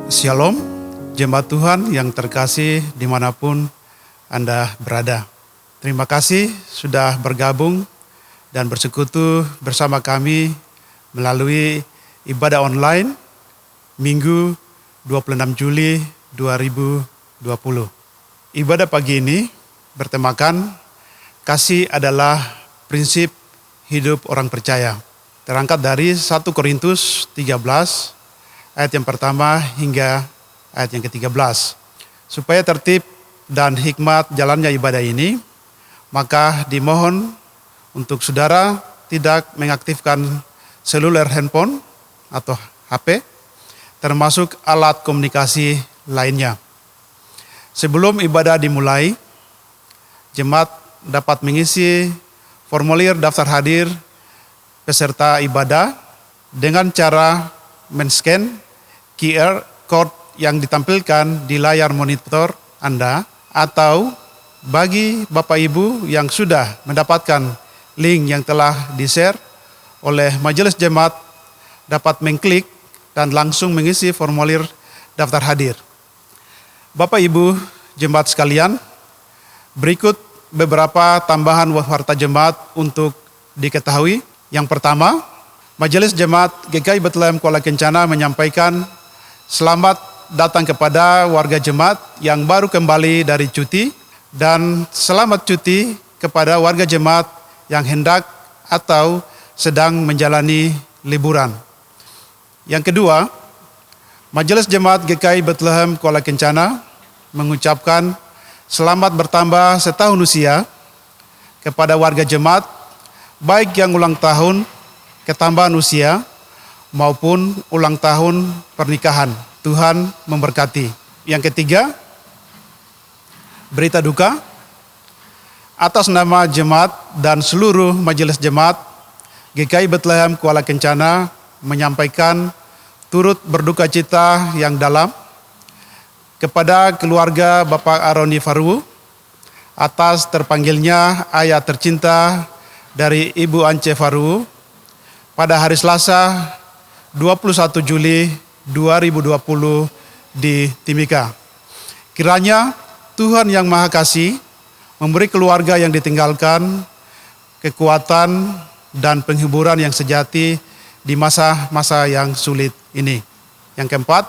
Shalom, jemaat Tuhan yang terkasih dimanapun Anda berada. Terima kasih sudah bergabung dan bersekutu bersama kami melalui ibadah online Minggu 26 Juli 2020. Ibadah pagi ini bertemakan kasih adalah prinsip hidup orang percaya. Terangkat dari 1 Korintus 13 ayat yang pertama hingga ayat yang ke-13. Supaya tertib dan hikmat jalannya ibadah ini, maka dimohon untuk saudara tidak mengaktifkan seluler handphone atau HP, termasuk alat komunikasi lainnya. Sebelum ibadah dimulai, jemaat dapat mengisi formulir daftar hadir peserta ibadah dengan cara men-scan QR code yang ditampilkan di layar monitor Anda, atau bagi Bapak Ibu yang sudah mendapatkan link yang telah di-share oleh majelis jemaat dapat mengklik dan langsung mengisi formulir daftar hadir. Bapak Ibu jemaat sekalian, berikut beberapa tambahan warta jemaat untuk diketahui. Yang pertama, Majelis Jemaat GKI Bethlehem Kuala Kencana menyampaikan selamat datang kepada warga jemaat yang baru kembali dari cuti, dan selamat cuti kepada warga jemaat yang hendak atau sedang menjalani liburan. Yang kedua, Majelis Jemaat GKI Bethlehem Kuala Kencana mengucapkan selamat bertambah setahun usia kepada warga jemaat, baik yang ulang tahun ketambahan usia maupun ulang tahun pernikahan. Tuhan memberkati. Yang ketiga, berita duka atas nama jemaat dan seluruh majelis jemaat GKI Bethlehem Kuala Kencana menyampaikan turut berduka cita yang dalam kepada keluarga Bapak Aroni Faru atas terpanggilnya ayah tercinta dari Ibu Ance Faru pada hari Selasa 21 Juli 2020 di Timika. Kiranya Tuhan yang Maha Kasih memberi keluarga yang ditinggalkan kekuatan dan penghiburan yang sejati di masa-masa yang sulit ini. Yang keempat,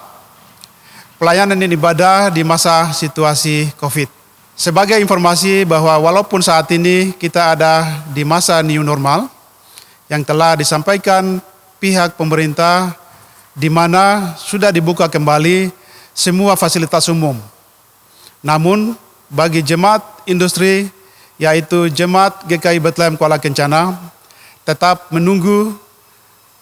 pelayanan ibadah di masa situasi COVID. Sebagai informasi bahwa walaupun saat ini kita ada di masa new normal yang telah disampaikan pihak pemerintah, di mana sudah dibuka kembali semua fasilitas umum. Namun bagi jemaat industri, yaitu jemaat GKI Bethlehem Kuala Kencana, tetap menunggu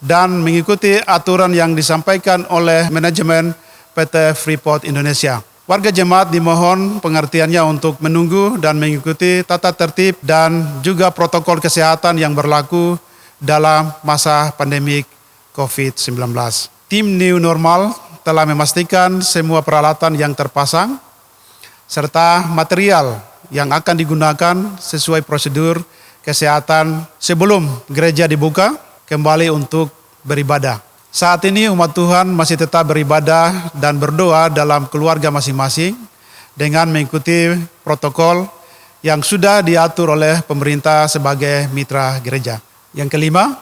dan mengikuti aturan yang disampaikan oleh manajemen PT Freeport Indonesia. Warga jemaat dimohon pengertiannya untuk menunggu dan mengikuti tata tertib dan juga protokol kesehatan yang berlaku dalam masa pandemik COVID-19. Tim New Normal telah memastikan semua peralatan yang terpasang serta material yang akan digunakan sesuai prosedur kesehatan sebelum gereja dibuka kembali untuk beribadah. Saat ini umat Tuhan masih tetap beribadah dan berdoa dalam keluarga masing-masing dengan mengikuti protokol yang sudah diatur oleh pemerintah sebagai mitra gereja. Yang kelima,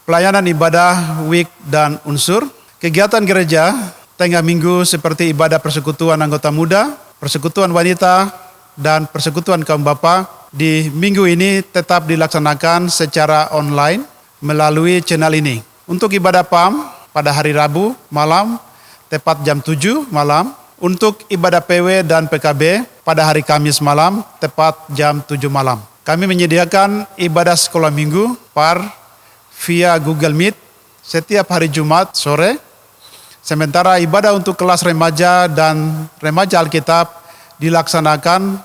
pelayanan ibadah week dan unsur. Kegiatan gereja tengah minggu seperti ibadah persekutuan anggota muda, persekutuan wanita, dan persekutuan kaum bapa di minggu ini tetap dilaksanakan secara online melalui channel ini. Untuk ibadah PAM pada hari Rabu malam tepat jam 7 malam. Untuk ibadah PW dan PKB pada hari Kamis malam tepat jam 7 malam. Kami menyediakan ibadah sekolah minggu via Google Meet setiap hari Jumat sore. Sementara ibadah untuk kelas remaja dan remaja Alkitab dilaksanakan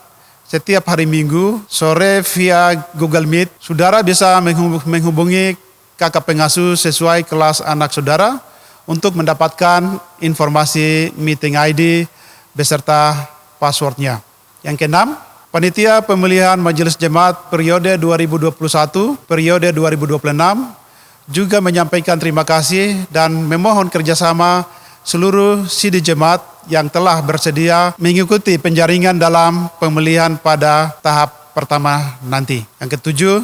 setiap hari Minggu sore via Google Meet. Saudara bisa menghubungi kakak pengasuh sesuai kelas anak saudara untuk mendapatkan informasi meeting ID beserta passwordnya. Yang keenam, Panitia Pemilihan Majelis Jemaat periode 2021, periode 2026 juga menyampaikan terima kasih dan memohon kerjasama seluruh sidi jemaat yang telah bersedia mengikuti penjaringan dalam pemilihan pada tahap pertama nanti. Yang ketujuh,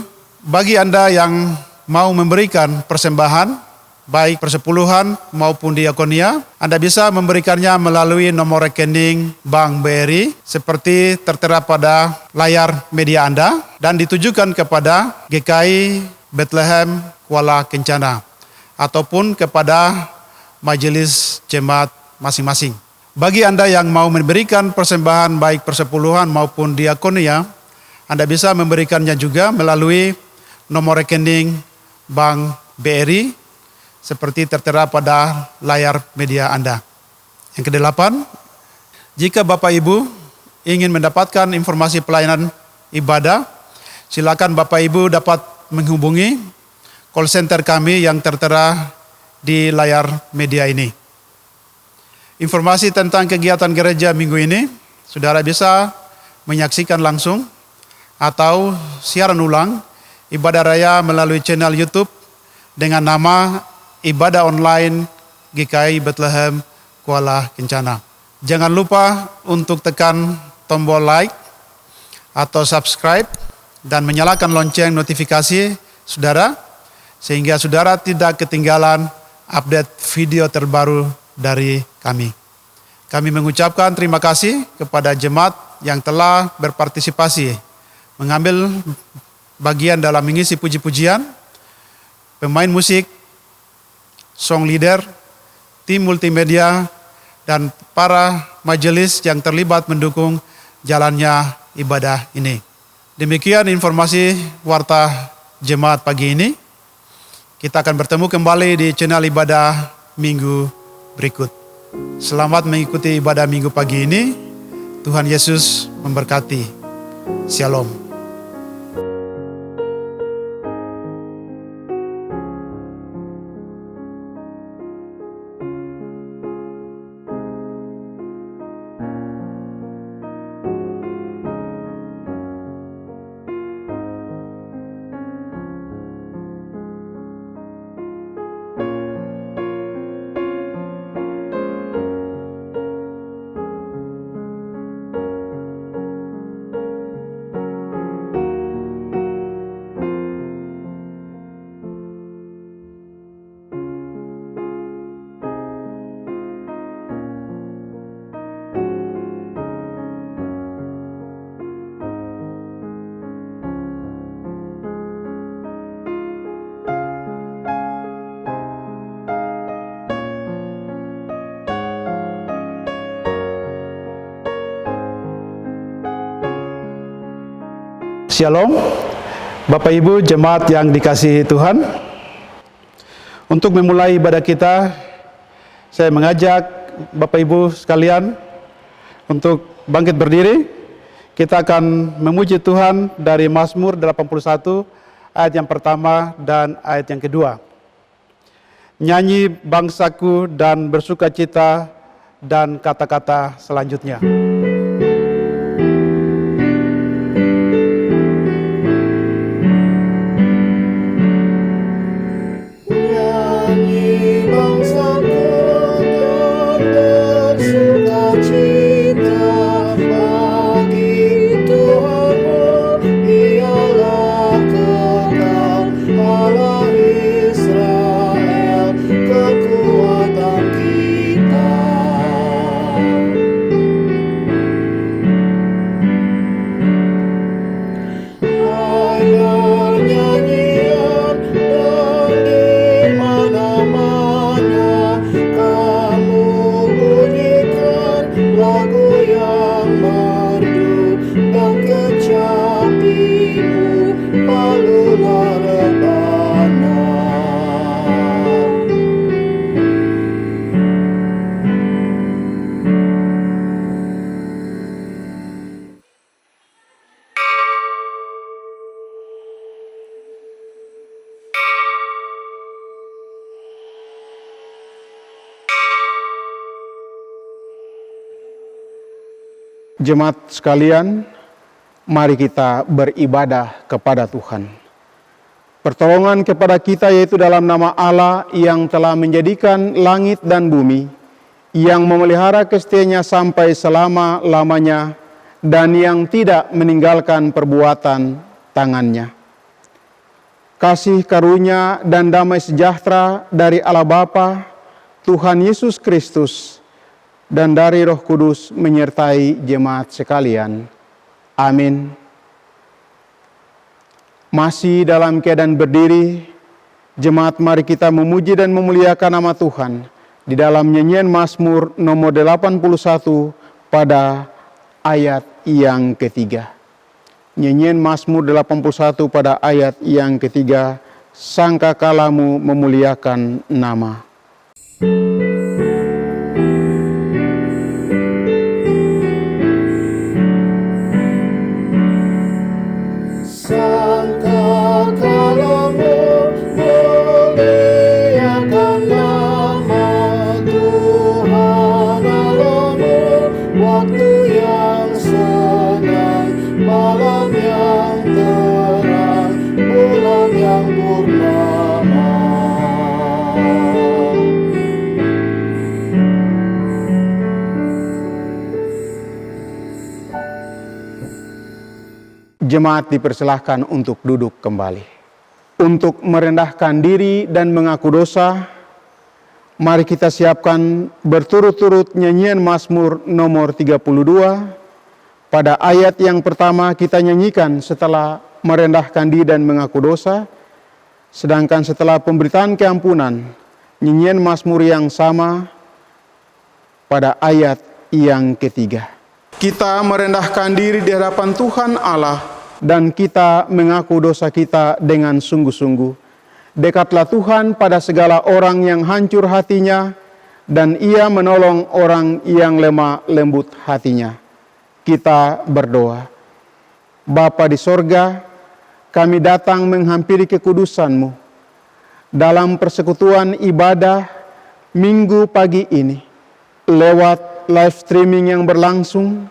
bagi Anda yang mau memberikan persembahan, baik persepuluhan maupun diakonia, Anda bisa memberikannya melalui nomor rekening Bank BRI seperti tertera pada layar media Anda dan ditujukan kepada GKI Bethlehem Kuala Kencana ataupun kepada majelis jemaat masing-masing. Bagi Anda yang mau memberikan persembahan baik persepuluhan maupun diakonia, Anda bisa memberikannya juga melalui nomor rekening Bank BRI seperti tertera pada layar media Anda. Yang kedelapan, jika Bapak Ibu ingin mendapatkan informasi pelayanan ibadah, silakan Bapak Ibu dapat menghubungi call center kami yang tertera di layar media ini. Informasi tentang kegiatan gereja minggu ini, saudara bisa menyaksikan langsung atau siaran ulang ibadah raya melalui channel YouTube dengan nama Ibadah Online GKI Bethlehem Kuala Kencana. Jangan lupa untuk tekan tombol like atau subscribe dan menyalakan lonceng notifikasi saudara, sehingga saudara tidak ketinggalan update video terbaru dari kami. Kami mengucapkan terima kasih kepada jemaat yang telah berpartisipasi, mengambil bagian dalam mengisi puji-pujian, pemain musik, song leader, tim multimedia, dan para majelis yang terlibat mendukung jalannya ibadah ini. Demikian informasi warta jemaat pagi ini. Kita akan bertemu kembali di channel ibadah minggu berikut. Selamat mengikuti ibadah minggu pagi ini. Tuhan Yesus memberkati. Shalom. Shalom, Bapak Ibu jemaat yang dikasihi Tuhan. Untuk memulai ibadah kita, saya mengajak Bapak Ibu sekalian untuk bangkit berdiri. Kita akan memuji Tuhan dari Mazmur 81 ayat yang pertama dan ayat yang kedua. Nyanyi bangsaku dan bersukacita, dan kata-kata selanjutnya. Jemaat sekalian, mari kita beribadah kepada Tuhan. Pertolongan kepada kita yaitu dalam nama Allah yang telah menjadikan langit dan bumi, yang memelihara kesetianya sampai selama-lamanya, dan yang tidak meninggalkan perbuatan tangannya. Kasih karunia dan damai sejahtera dari Allah Bapa, Tuhan Yesus Kristus, dan dari Roh Kudus menyertai jemaat sekalian. Amin. Masih dalam keadaan berdiri, jemaat mari kita memuji dan memuliakan nama Tuhan di dalam nyanyian Mazmur nomor 81 pada ayat yang ketiga. Nyanyian Mazmur 81 pada ayat yang ketiga, sangkakalamu memuliakan nama. Jemaat dipersilahkan untuk duduk kembali. Untuk merendahkan diri dan mengaku dosa, mari kita siapkan berturut-turut nyanyian Mazmur nomor 32. Pada ayat yang pertama kita nyanyikan setelah merendahkan diri dan mengaku dosa, sedangkan setelah pemberitaan keampunan, nyanyian Mazmur yang sama pada ayat yang ketiga. Kita merendahkan diri di hadapan Tuhan Allah, dan kita mengaku dosa kita dengan sungguh-sungguh. Dekatlah Tuhan pada segala orang yang hancur hatinya, dan Ia menolong orang yang lemah lembut hatinya. Kita berdoa. Bapa di sorga, kami datang menghampiri kekudusan-Mu dalam persekutuan ibadah Minggu pagi ini, lewat live streaming yang berlangsung,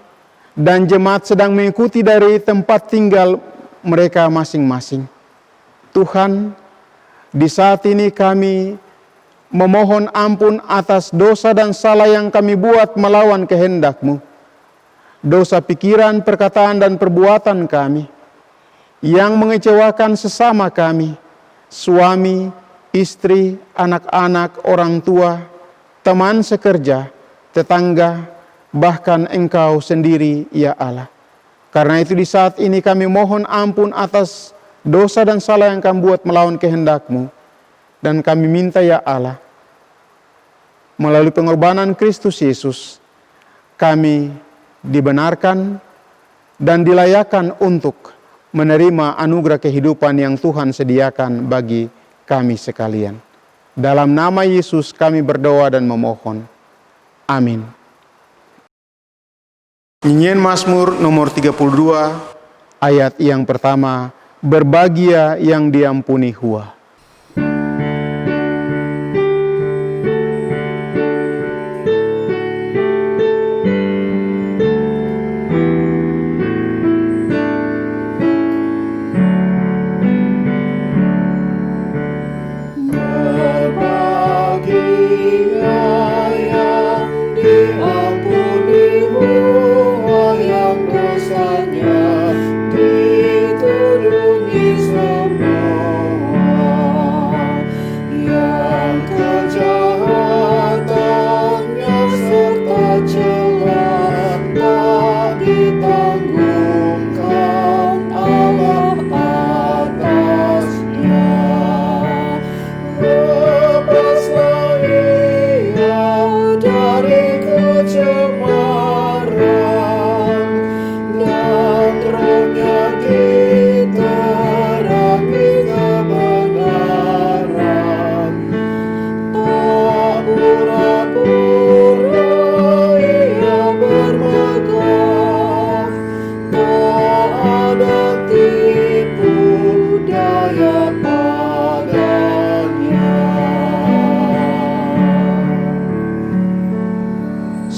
dan jemaat sedang mengikuti dari tempat tinggal mereka masing-masing. Tuhan, di saat ini kami memohon ampun atas dosa dan salah yang kami buat melawan kehendak-Mu. Dosa pikiran, perkataan, dan perbuatan kami yang mengecewakan sesama kami, suami, istri, anak-anak, orang tua, teman sekerja, tetangga, bahkan Engkau sendiri, ya Allah. Karena itu di saat ini kami mohon ampun atas dosa dan salah yang kami buat melawan kehendak-Mu. Dan kami minta, ya Allah, melalui pengorbanan Kristus Yesus, kami dibenarkan dan dilayakkan untuk menerima anugerah kehidupan yang Tuhan sediakan bagi kami sekalian. Dalam nama Yesus kami berdoa dan memohon. Amin. Nyanyian Mazmur nomor 32, ayat yang pertama, berbahagia yang diampuni hua.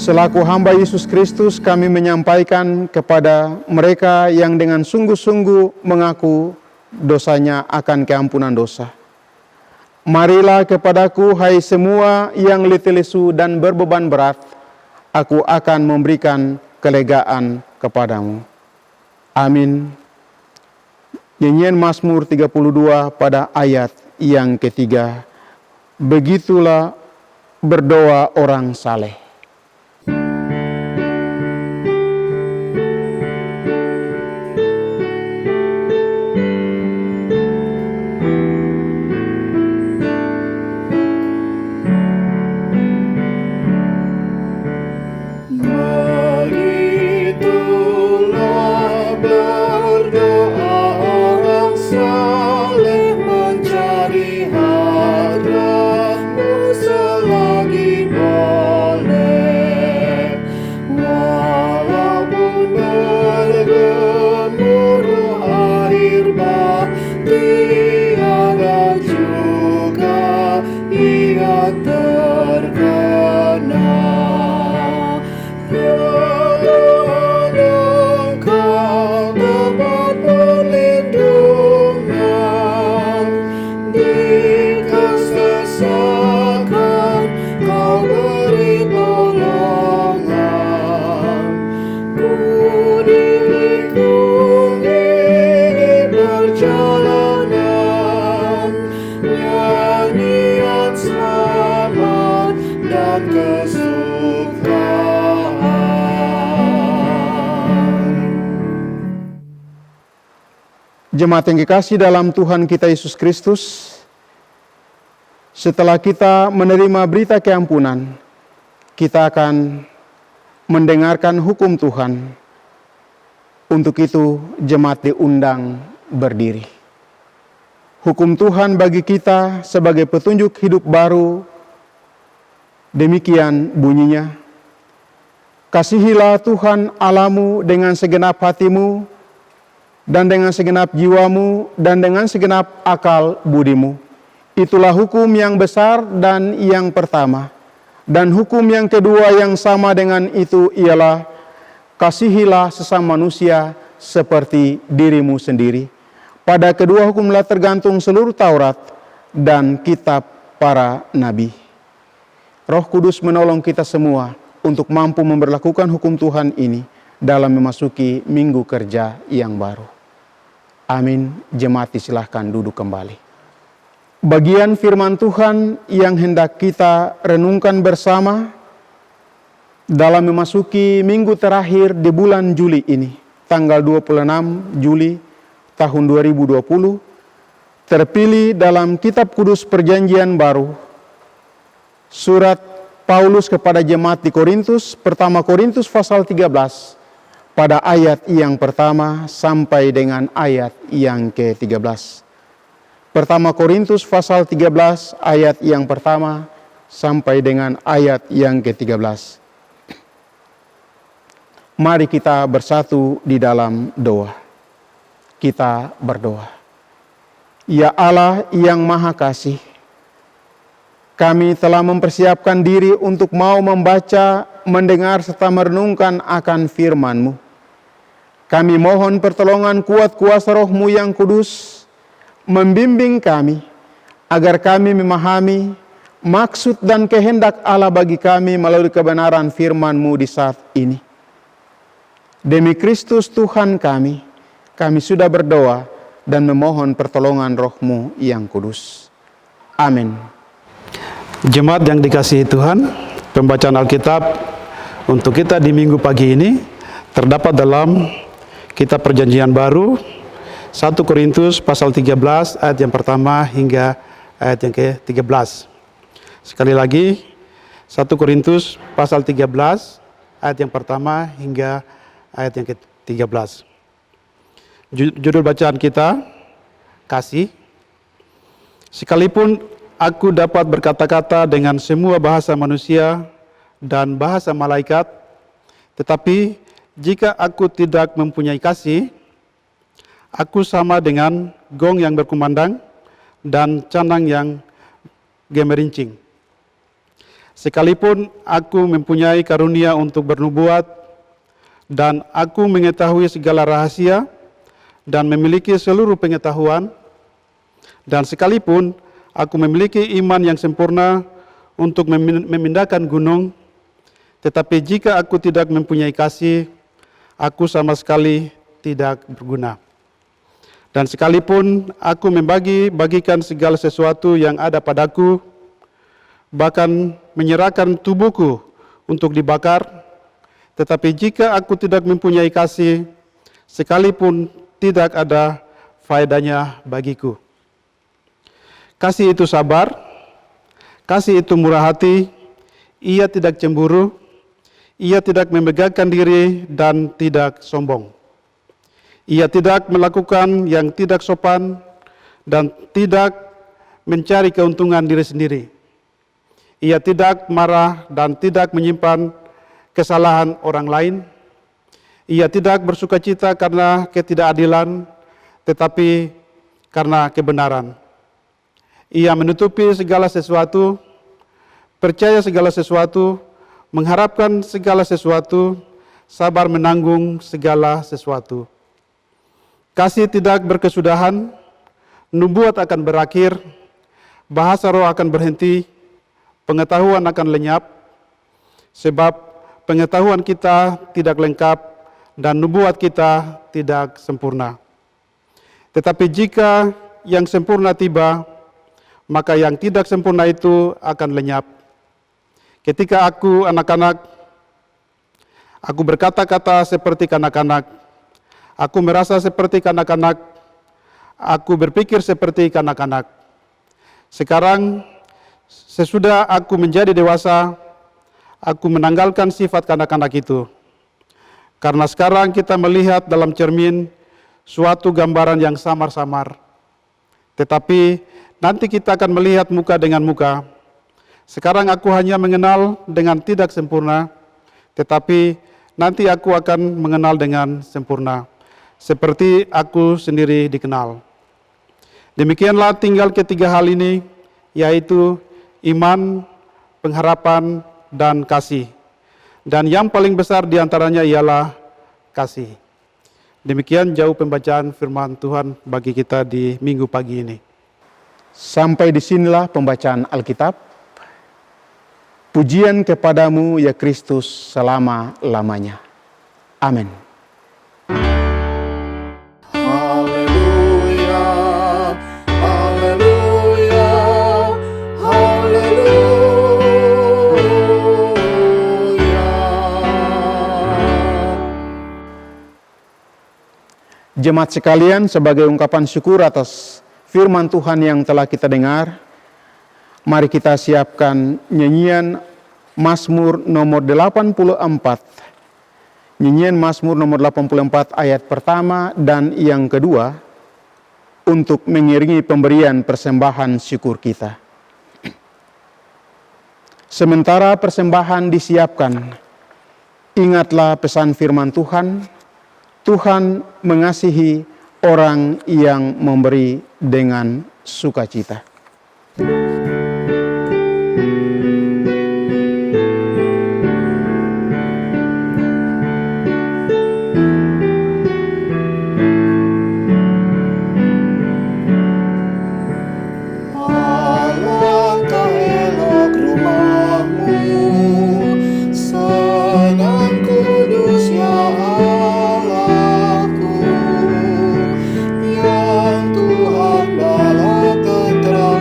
Selaku hamba Yesus Kristus, kami menyampaikan kepada mereka yang dengan sungguh-sungguh mengaku dosanya akan keampunan dosa. Marilah kepadaku, hai semua yang letih lesu dan berbeban berat, aku akan memberikan kelegaan kepadamu. Amin. Nyanyian Mazmur 32 pada ayat yang ketiga. Begitulah berdoa orang saleh. Jemaat yang dikasihi dalam Tuhan kita Yesus Kristus, setelah kita menerima berita keampunan, kita akan mendengarkan hukum Tuhan. Untuk itu, jemaat diundang berdiri. Hukum Tuhan bagi kita sebagai petunjuk hidup baru, demikian bunyinya. Kasihilah Tuhan Allahmu dengan segenap hatimu, dan dengan segenap jiwamu, dan dengan segenap akal budimu. Itulah hukum yang besar dan yang pertama. Dan hukum yang kedua yang sama dengan itu ialah, kasihilah sesama manusia seperti dirimu sendiri. Pada kedua hukumlah tergantung seluruh Taurat dan kitab para nabi. Roh Kudus menolong kita semua untuk mampu memberlakukan hukum Tuhan ini dalam memasuki minggu kerja yang baru. Amin. Jemaat silahkan duduk kembali. Bagian firman Tuhan yang hendak kita renungkan bersama dalam memasuki minggu terakhir di bulan Juli ini, tanggal 26 Juli tahun 2020, terpilih dalam Kitab Kudus Perjanjian Baru, surat Paulus kepada jemaat di Korintus, pertama Korintus pasal 13, pada ayat yang pertama sampai dengan ayat yang ke-13. Pertama Korintus pasal 13 ayat yang pertama sampai dengan ayat yang ke-13. Mari kita bersatu di dalam doa. Kita berdoa. Ya Allah yang Maha Kasih, kami telah mempersiapkan diri untuk mau membaca, mendengar, serta merenungkan akan firman-Mu. Kami mohon pertolongan kuat kuasa Roh-Mu yang kudus, membimbing kami, agar kami memahami maksud dan kehendak Allah bagi kami melalui kebenaran firman-Mu di saat ini. Demi Kristus Tuhan kami sudah berdoa dan memohon pertolongan Roh-Mu yang kudus. Amin. Jemaat yang dikasihi Tuhan, pembacaan Alkitab untuk kita di minggu pagi ini terdapat dalam Kitab Perjanjian Baru, 1 Korintus pasal 13 ayat yang pertama hingga ayat yang ke-13. Sekali lagi, 1 Korintus pasal 13 ayat yang pertama hingga ayat yang ke-13. Judul bacaan kita, kasih. Sekalipun aku dapat berkata-kata dengan semua bahasa manusia dan bahasa malaikat, tetapi jika aku tidak mempunyai kasih, aku sama dengan gong yang berkumandang dan canang yang gemerincing. Sekalipun aku mempunyai karunia untuk bernubuat, dan aku mengetahui segala rahasia, dan memiliki seluruh pengetahuan, dan sekalipun aku memiliki iman yang sempurna untuk memindahkan gunung, tetapi jika aku tidak mempunyai kasih, aku sama sekali tidak berguna. Dan sekalipun aku bagikan segala sesuatu yang ada padaku, bahkan menyerahkan tubuhku untuk dibakar, tetapi jika aku tidak mempunyai kasih, sekalipun tidak ada faedahnya bagiku. Kasih itu sabar, kasih itu murah hati, ia tidak cemburu, ia tidak memegahkan diri dan tidak sombong. Ia tidak melakukan yang tidak sopan dan tidak mencari keuntungan diri sendiri. Ia tidak marah dan tidak menyimpan kesalahan orang lain. Ia tidak bersukacita karena ketidakadilan, tetapi karena kebenaran. Ia menutupi segala sesuatu, percaya segala sesuatu, mengharapkan segala sesuatu, sabar menanggung segala sesuatu. Kasih tidak berkesudahan, nubuat akan berakhir, bahasa roh akan berhenti, pengetahuan akan lenyap, sebab pengetahuan kita tidak lengkap dan nubuat kita tidak sempurna. Tetapi jika yang sempurna tiba, maka yang tidak sempurna itu akan lenyap. Ketika aku anak-anak, aku berkata-kata seperti kanak-kanak, aku merasa seperti kanak-kanak, aku berpikir seperti kanak-kanak. Sekarang, sesudah aku menjadi dewasa, aku menanggalkan sifat kanak-kanak itu. Karena sekarang kita melihat dalam cermin suatu gambaran yang samar-samar. Tetapi nanti kita akan melihat muka dengan muka. Sekarang aku hanya mengenal dengan tidak sempurna, tetapi nanti aku akan mengenal dengan sempurna, seperti aku sendiri dikenal. Demikianlah tinggal ketiga hal ini, yaitu iman, pengharapan, dan kasih. Dan yang paling besar diantaranya ialah kasih. Demikian jauh pembacaan firman Tuhan bagi kita di minggu pagi ini. Sampai disinilah pembacaan Alkitab. Pujian kepadamu ya Kristus selama-lamanya. Amin. Haleluya, haleluya, haleluya. Jemaat sekalian, sebagai ungkapan syukur atas firman Tuhan yang telah kita dengar, mari kita siapkan nyanyian Mazmur nomor 84. Nyanyian Mazmur nomor 84 ayat pertama dan yang kedua untuk mengiringi pemberian persembahan syukur kita. Sementara persembahan disiapkan, ingatlah pesan firman Tuhan, Tuhan mengasihi orang yang memberi dengan sukacita. Alangkah elok rumahmu, senang kudus ya Allahku, yang Tuhan bala tentera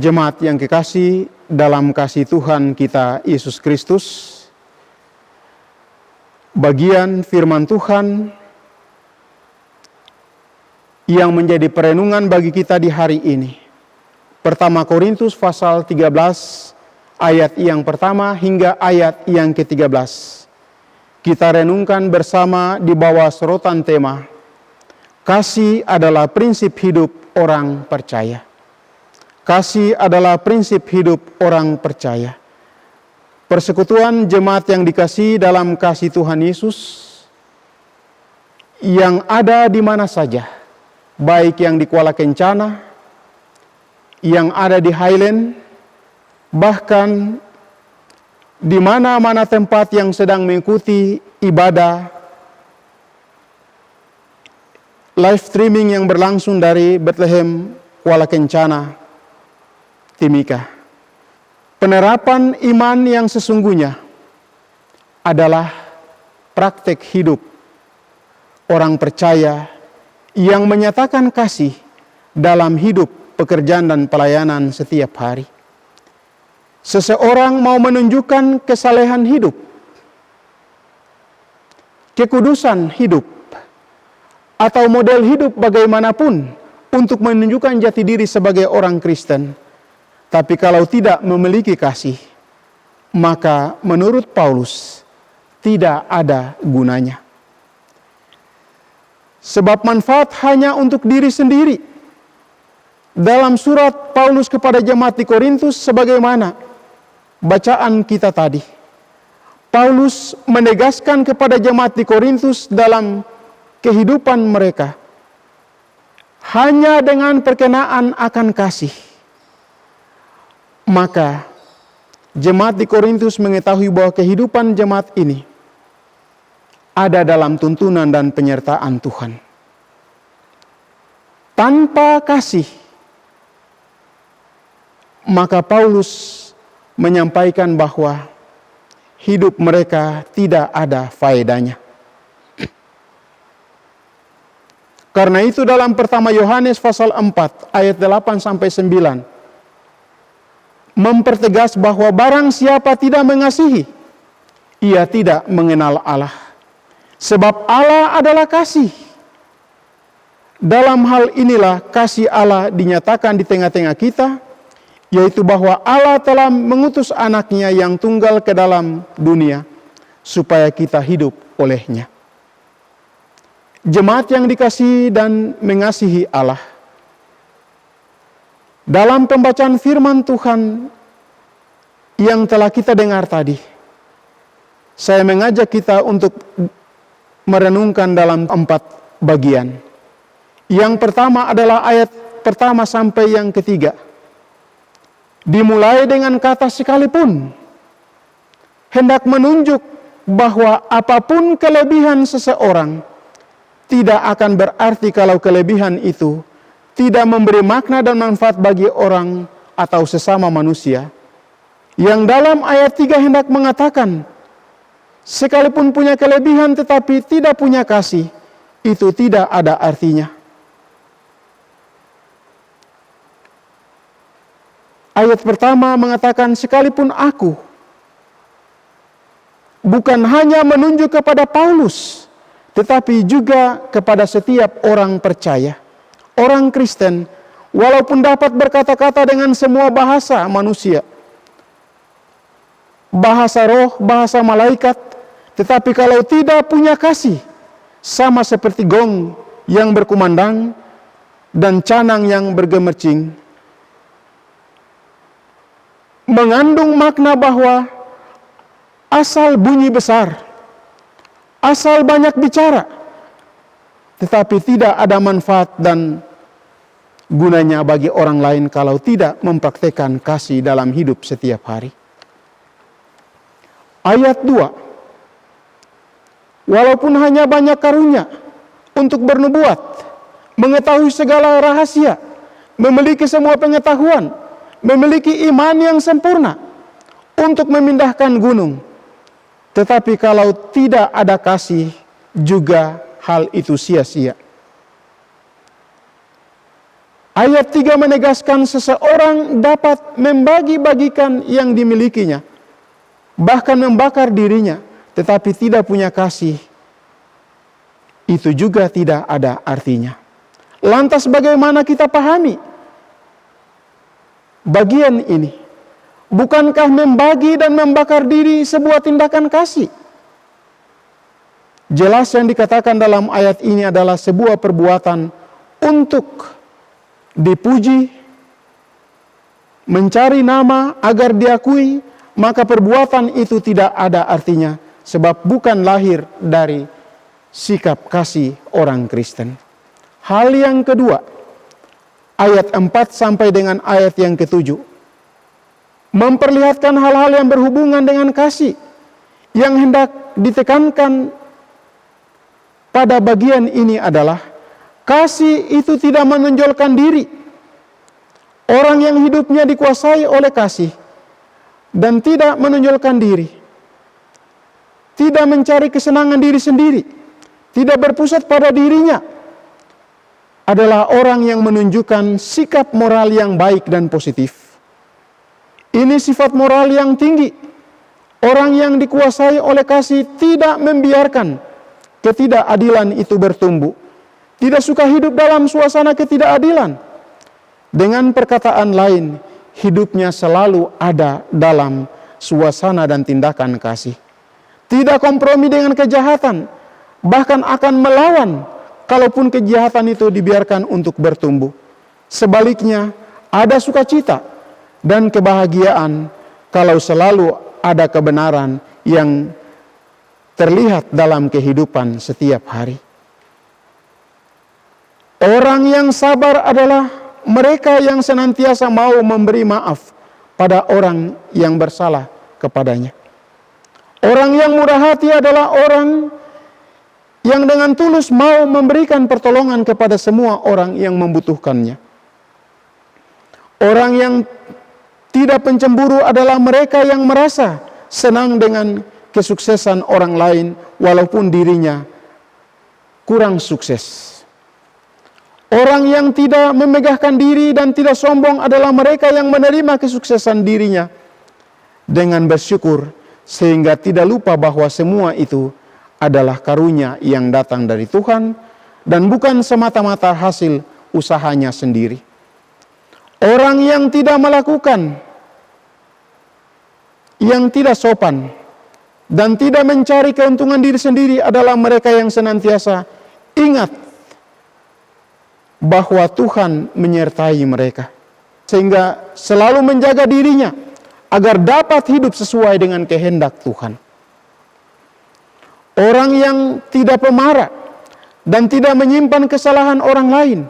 Jemaat yang kekasih dalam kasih Tuhan kita Yesus Kristus, bagian firman Tuhan yang menjadi perenungan bagi kita di hari ini. Pertama Korintus pasal 13 ayat yang pertama hingga ayat yang ke-13. Kita renungkan bersama di bawah sorotan tema, kasih adalah prinsip hidup orang percaya. Kasih adalah prinsip hidup orang percaya. Persekutuan jemaat yang dikasihi dalam kasih Tuhan Yesus yang ada di mana saja, baik yang di Kuala Kencana, yang ada di Highland, bahkan di mana-mana tempat yang sedang mengikuti ibadah live streaming yang berlangsung dari Bethlehem, Kuala Kencana, Timika. Penerapan iman yang sesungguhnya adalah praktek hidup orang percaya yang menyatakan kasih dalam hidup, pekerjaan dan pelayanan setiap hari. Seseorang mau menunjukkan kesalehan hidup, kekudusan hidup, atau model hidup bagaimanapun untuk menunjukkan jati diri sebagai orang Kristen. Tapi kalau tidak memiliki kasih, maka menurut Paulus tidak ada gunanya. Sebab manfaat hanya untuk diri sendiri. Dalam surat Paulus kepada jemaat di Korintus sebagaimana bacaan kita tadi, Paulus menegaskan kepada jemaat di Korintus dalam kehidupan mereka, hanya dengan perkenaan akan kasih. Maka jemaat di Korintus mengetahui bahwa kehidupan jemaat ini ada dalam tuntunan dan penyertaan Tuhan. Tanpa kasih, maka Paulus menyampaikan bahwa hidup mereka tidak ada faedahnya. Karena itu dalam pertama Yohanes pasal 4 ayat 8 sampai 9 mempertegas bahwa barang siapa tidak mengasihi, ia tidak mengenal Allah. Sebab Allah adalah kasih. Dalam hal inilah kasih Allah dinyatakan di tengah-tengah kita, yaitu bahwa Allah telah mengutus anaknya yang tunggal ke dalam dunia, supaya kita hidup olehnya. Jemaat yang dikasihi dan mengasihi Allah, dalam pembacaan firman Tuhan yang telah kita dengar tadi, saya mengajak kita untuk merenungkan dalam 4 bagian. Yang pertama adalah ayat pertama sampai yang ketiga. Dimulai dengan kata sekalipun, hendak menunjuk bahwa apapun kelebihan seseorang tidak akan berarti kalau kelebihan itu tidak memberi makna dan manfaat bagi orang atau sesama manusia. Yang dalam ayat 3 hendak mengatakan, sekalipun punya kelebihan tetapi tidak punya kasih, itu tidak ada artinya. Ayat pertama mengatakan, sekalipun aku, bukan hanya menunjuk kepada Paulus, tetapi juga kepada setiap orang percaya. Orang Kristen, walaupun dapat berkata-kata dengan semua bahasa manusia, bahasa roh, bahasa malaikat, tetapi kalau tidak punya kasih, sama seperti gong yang berkumandang dan canang yang bergemercing, mengandung makna bahwa asal bunyi besar, asal banyak bicara, tetapi tidak ada manfaat dan gunanya bagi orang lain kalau tidak mempraktekkan kasih dalam hidup setiap hari. Ayat 2, walaupun hanya banyak karunia untuk bernubuat, mengetahui segala rahasia, memiliki semua pengetahuan, memiliki iman yang sempurna untuk memindahkan gunung, tetapi kalau tidak ada kasih, juga hal itu sia-sia. Ayat 3 menegaskan seseorang dapat membagi-bagikan yang dimilikinya, bahkan membakar dirinya, tetapi tidak punya kasih. Itu juga tidak ada artinya. Lantas bagaimana kita pahami bagian ini? Bukankah membagi dan membakar diri sebuah tindakan kasih? Jelas yang dikatakan dalam ayat ini adalah sebuah perbuatan untuk dipuji, mencari nama agar diakui, maka perbuatan itu tidak ada artinya, sebab bukan lahir dari sikap kasih orang Kristen. Hal yang kedua, ayat 4 sampai dengan ayat yang ke-7, memperlihatkan hal-hal yang berhubungan dengan kasih, yang hendak ditekankan pada bagian ini adalah kasih itu tidak menonjolkan diri. Orang yang hidupnya dikuasai oleh kasih dan tidak menonjolkan diri, tidak mencari kesenangan diri sendiri, tidak berpusat pada dirinya, adalah orang yang menunjukkan sikap moral yang baik dan positif. Ini sifat moral yang tinggi. Orang yang dikuasai oleh kasih tidak membiarkan ketidakadilan itu bertumbuh. Tidak suka hidup dalam suasana ketidakadilan. Dengan perkataan lain, hidupnya selalu ada dalam suasana dan tindakan kasih. Tidak kompromi dengan kejahatan, bahkan akan melawan kalaupun kejahatan itu dibiarkan untuk bertumbuh. Sebaliknya, ada sukacita dan kebahagiaan kalau selalu ada kebenaran yang terlihat dalam kehidupan setiap hari. Orang yang sabar adalah mereka yang senantiasa mau memberi maaf pada orang yang bersalah kepadanya. Orang yang murah hati adalah orang yang dengan tulus mau memberikan pertolongan kepada semua orang yang membutuhkannya. Orang yang tidak pencemburu adalah mereka yang merasa senang dengan kesuksesan orang lain walaupun dirinya kurang sukses. Orang yang tidak memegahkan diri dan tidak sombong adalah mereka yang menerima kesuksesan dirinya dengan bersyukur, sehingga tidak lupa bahwa semua itu adalah karunia yang datang dari Tuhan dan bukan semata-mata hasil usahanya sendiri. Orang yang tidak melakukan yang tidak sopan dan tidak mencari keuntungan diri sendiri adalah mereka yang senantiasa ingat bahwa Tuhan menyertai mereka, sehingga selalu menjaga dirinya agar dapat hidup sesuai dengan kehendak Tuhan. Orang yang tidak pemarah dan tidak menyimpan kesalahan orang lain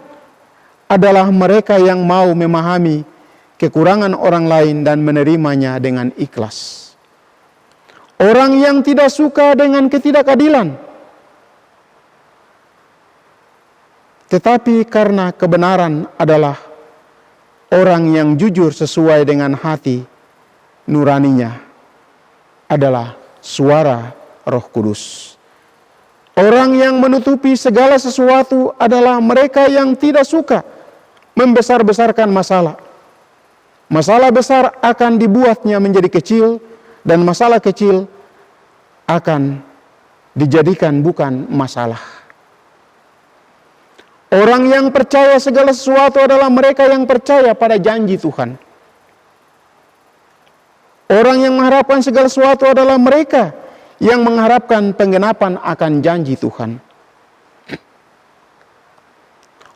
adalah mereka yang mau memahami kekurangan orang lain dan menerimanya dengan ikhlas. Orang yang tidak suka dengan ketidakadilan, tetapi karena kebenaran adalah orang yang jujur sesuai dengan hati nuraninya, adalah suara Roh Kudus. Orang yang menutupi segala sesuatu adalah mereka yang tidak suka membesar-besarkan masalah. Masalah besar akan dibuatnya menjadi kecil dan masalah kecil akan dijadikan bukan masalah. Orang yang percaya segala sesuatu adalah mereka yang percaya pada janji Tuhan. Orang yang mengharapkan segala sesuatu adalah mereka yang mengharapkan penggenapan akan janji Tuhan.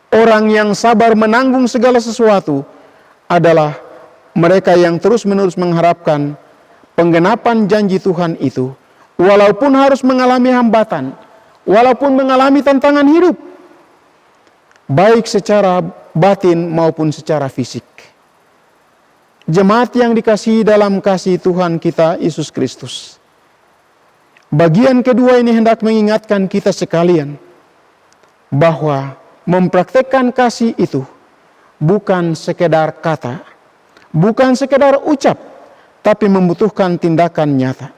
Orang yang sabar menanggung segala sesuatu adalah mereka yang terus-menerus mengharapkan penggenapan janji Tuhan itu, walaupun harus mengalami hambatan, walaupun mengalami tantangan hidup, baik secara batin maupun secara fisik. Jemaat yang dikasihi dalam kasih Tuhan kita Yesus Kristus, bagian kedua ini hendak mengingatkan kita sekalian bahwa mempraktekkan kasih itu bukan sekedar kata, bukan sekedar ucap, tapi membutuhkan tindakan nyata.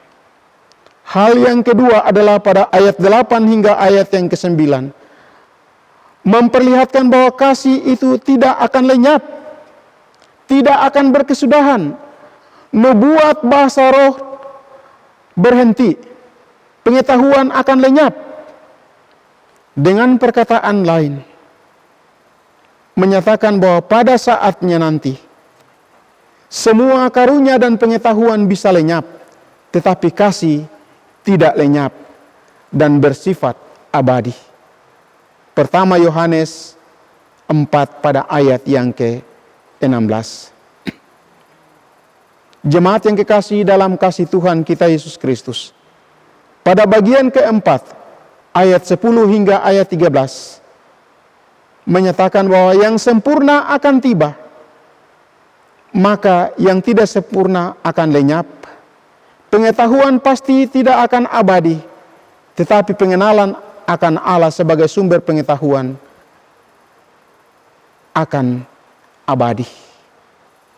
Hal yang kedua adalah pada ayat 8 hingga ayat yang ke-9, memperlihatkan bahwa kasih itu tidak akan lenyap, tidak akan berkesudahan. Nubuat bahasa roh berhenti, pengetahuan akan lenyap. Dengan perkataan lain, menyatakan bahwa pada saatnya nanti, semua karunia dan pengetahuan bisa lenyap, tetapi kasih tidak lenyap dan bersifat abadi. Pertama Yohanes 4 pada ayat yang ke-16. Jemaat yang kekasih dalam kasih Tuhan kita Yesus Kristus, pada bagian keempat, ayat 10 hingga ayat 13, menyatakan bahwa yang sempurna akan tiba, maka yang tidak sempurna akan lenyap. Pengetahuan pasti tidak akan abadi, tetapi pengenalan akan Allah sebagai sumber pengetahuan akan abadi.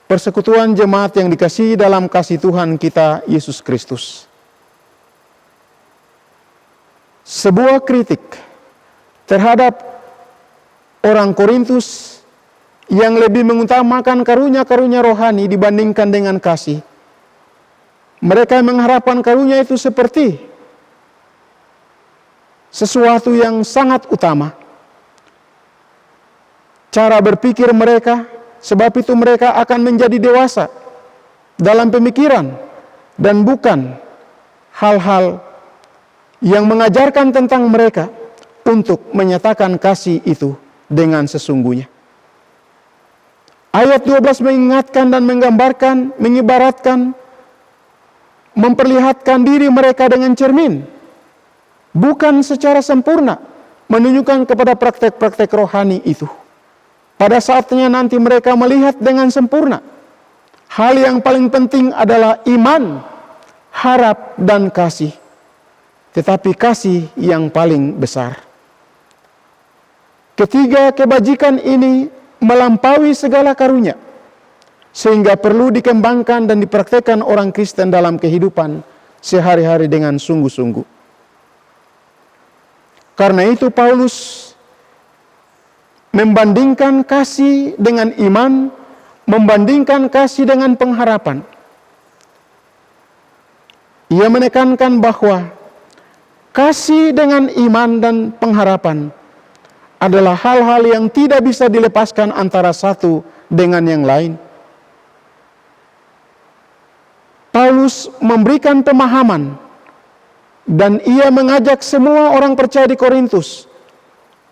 Persekutuan jemaat yang dikasihi dalam kasih Tuhan kita Yesus Kristus. Sebuah kritik terhadap orang Korintus yang lebih mengutamakan karunia-karunia rohani dibandingkan dengan kasih. Mereka mengharapkan karunia itu seperti sesuatu yang sangat utama. Cara berpikir mereka, sebab itu mereka akan menjadi dewasa dalam pemikiran dan bukan hal-hal yang mengajarkan tentang mereka untuk menyatakan kasih itu dengan sesungguhnya. Ayat 12 mengingatkan dan menggambarkan, mengibaratkan, memperlihatkan diri mereka dengan cermin, bukan secara sempurna, menunjukkan kepada praktek-praktek rohani itu. Pada saatnya nanti mereka melihat dengan sempurna. Hal yang paling penting adalah iman, harap, dan kasih. Tetapi kasih yang paling besar. Ketiga kebajikan ini melampaui segala karunia, sehingga perlu dikembangkan dan dipraktekkan orang Kristen dalam kehidupan sehari-hari dengan sungguh-sungguh. Karena itu Paulus membandingkan kasih dengan iman, membandingkan kasih dengan pengharapan. Ia menekankan bahwa kasih dengan iman dan pengharapan adalah hal-hal yang tidak bisa dilepaskan antara satu dengan yang lain. Paulus memberikan pemahaman dan ia mengajak semua orang percaya di Korintus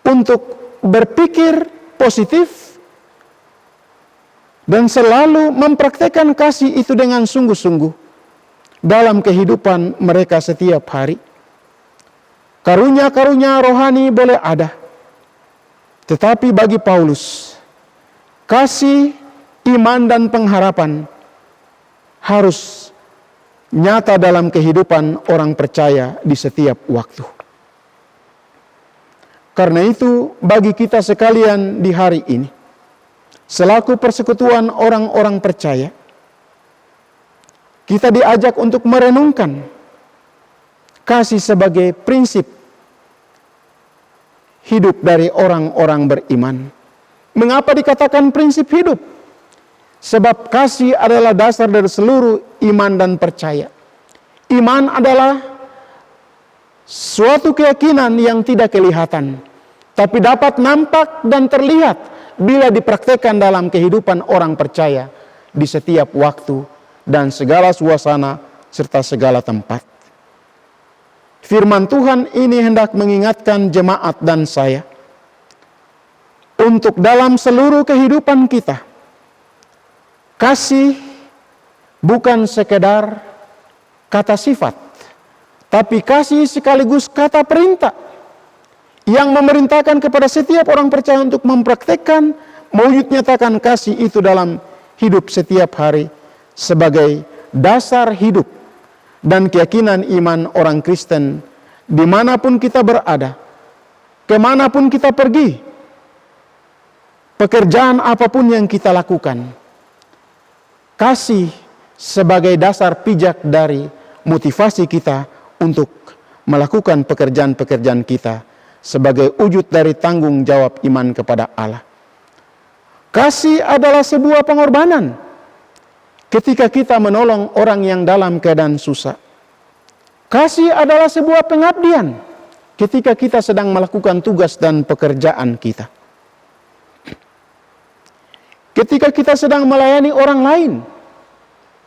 untuk berpikir positif dan selalu mempraktekkan kasih itu dengan sungguh-sungguh dalam kehidupan mereka setiap hari. Karunia-karunia rohani boleh ada, tetapi bagi Paulus, kasih, iman, dan pengharapan harus nyata dalam kehidupan orang percaya di setiap waktu. Karena itu, bagi kita sekalian di hari ini, selaku persekutuan orang-orang percaya, kita diajak untuk merenungkan kasih sebagai prinsip hidup dari orang-orang beriman. Mengapa dikatakan prinsip hidup? Sebab kasih adalah dasar dari seluruh iman dan percaya. Iman adalah suatu keyakinan yang tidak kelihatan, tapi dapat nampak dan terlihat bila dipraktekkan dalam kehidupan orang percaya di setiap waktu dan segala suasana serta segala tempat. Firman Tuhan ini hendak mengingatkan jemaat dan saya untuk dalam seluruh kehidupan kita, kasih bukan sekedar kata sifat, tapi kasih sekaligus kata perintah yang memerintahkan kepada setiap orang percaya untuk mempraktekkan, mewujud nyatakan kasih itu dalam hidup setiap hari sebagai dasar hidup dan keyakinan iman orang Kristen dimanapun kita berada, kemanapun kita pergi, pekerjaan apapun yang kita lakukan. Kasih sebagai dasar pijak dari motivasi kita untuk melakukan pekerjaan-pekerjaan kita sebagai wujud dari tanggung jawab iman kepada Allah. Kasih adalah sebuah pengorbanan ketika kita menolong orang yang dalam keadaan susah. Kasih adalah sebuah pengabdian ketika kita sedang melakukan tugas dan pekerjaan kita. Ketika kita sedang melayani orang lain,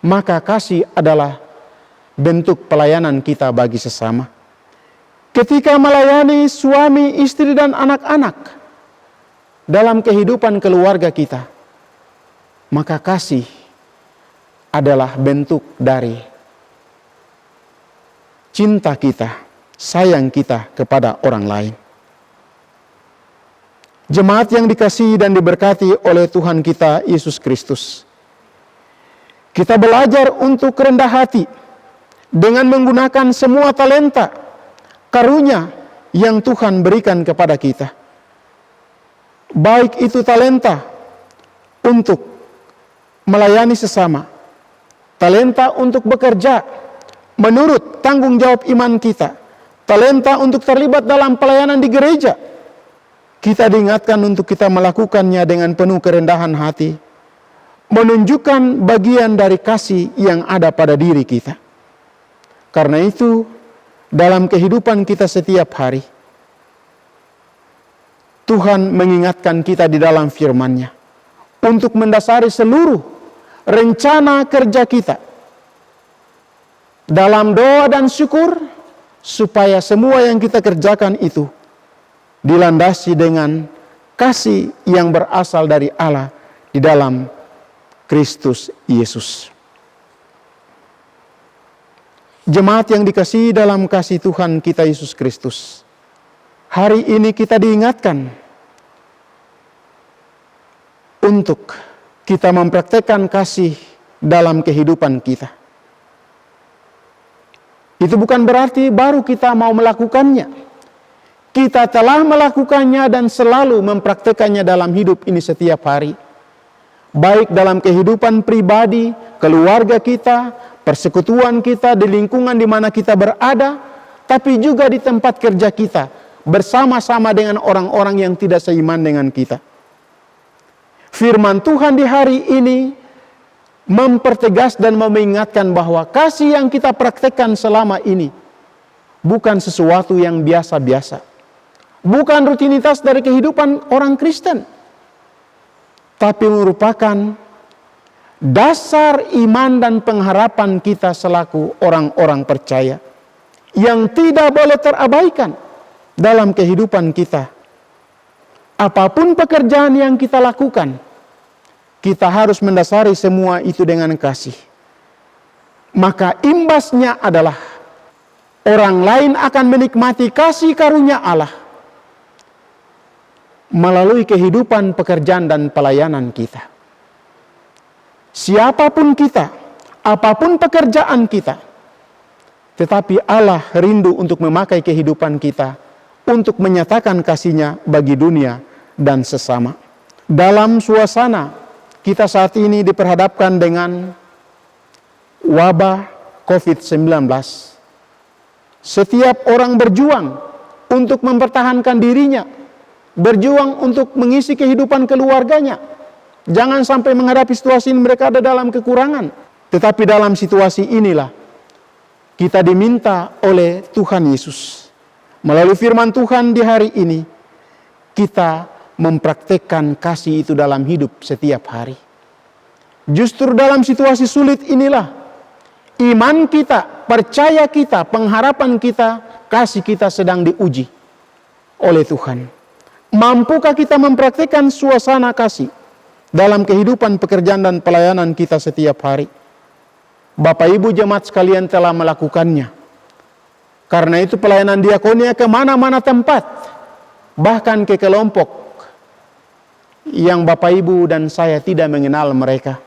maka kasih adalah bentuk pelayanan kita bagi sesama. Ketika melayani suami, istri, dan anak-anak dalam kehidupan keluarga kita, maka kasih adalah bentuk dari cinta kita, sayang kita kepada orang lain. Jemaat yang dikasihi dan diberkati oleh Tuhan kita Yesus Kristus, kita belajar untuk rendah hati dengan menggunakan semua talenta, karunia yang Tuhan berikan kepada kita. Baik itu talenta untuk melayani sesama, talenta untuk bekerja menurut tanggung jawab iman kita, talenta untuk terlibat dalam pelayanan di gereja. Kita diingatkan untuk kita melakukannya dengan penuh kerendahan hati, menunjukkan bagian dari kasih yang ada pada diri kita. Karena itu, dalam kehidupan kita setiap hari, Tuhan mengingatkan kita di dalam firman-Nya untuk mendasari seluruh rencana kerja kita dalam doa dan syukur, supaya semua yang kita kerjakan itu dilandasi dengan kasih yang berasal dari Allah di dalam Kristus Yesus. Jemaat yang dikasihi dalam kasih Tuhan kita Yesus Kristus, hari ini kita diingatkan untuk kita mempraktekkan kasih dalam kehidupan kita. Itu bukan berarti baru kita mau melakukannya. Kita telah melakukannya dan selalu mempraktekannya dalam hidup ini setiap hari. Baik dalam kehidupan pribadi, keluarga kita, persekutuan kita, di lingkungan di mana kita berada, tapi juga di tempat kerja kita, bersama-sama dengan orang-orang yang tidak seiman dengan kita. Firman Tuhan di hari ini mempertegas dan mengingatkan bahwa kasih yang kita praktekkan selama ini bukan sesuatu yang biasa-biasa, bukan rutinitas dari kehidupan orang Kristen, tapi merupakan dasar iman dan pengharapan kita selaku orang-orang percaya yang tidak boleh terabaikan dalam kehidupan kita. Apapun pekerjaan yang kita lakukan, kita harus mendasari semua itu dengan kasih. Maka imbasnya adalah orang lain akan menikmati kasih karunia Allah melalui kehidupan pekerjaan dan pelayanan kita. Siapapun kita, apapun pekerjaan kita, tetapi Allah rindu untuk memakai kehidupan kita untuk menyatakan kasih-Nya bagi dunia dan sesama. Dalam suasana kita saat ini diperhadapkan dengan wabah COVID-19, setiap orang berjuang untuk mempertahankan dirinya, berjuang untuk mengisi kehidupan keluarganya. Jangan sampai menghadapi situasi ini mereka ada dalam kekurangan. Tetapi dalam situasi inilah kita diminta oleh Tuhan Yesus, melalui firman Tuhan di hari ini, kita mempraktekkan kasih itu dalam hidup setiap hari. Justru dalam situasi sulit inilah iman kita, percaya kita, pengharapan kita, kasih kita sedang diuji oleh Tuhan. Mampukah kita mempraktekkan suasana kasih dalam kehidupan pekerjaan dan pelayanan kita setiap hari? Bapak Ibu jemaat sekalian telah melakukannya. Karena itu pelayanan diakonia kemana-mana tempat, bahkan ke kelompok yang Bapak Ibu dan saya tidak mengenal mereka.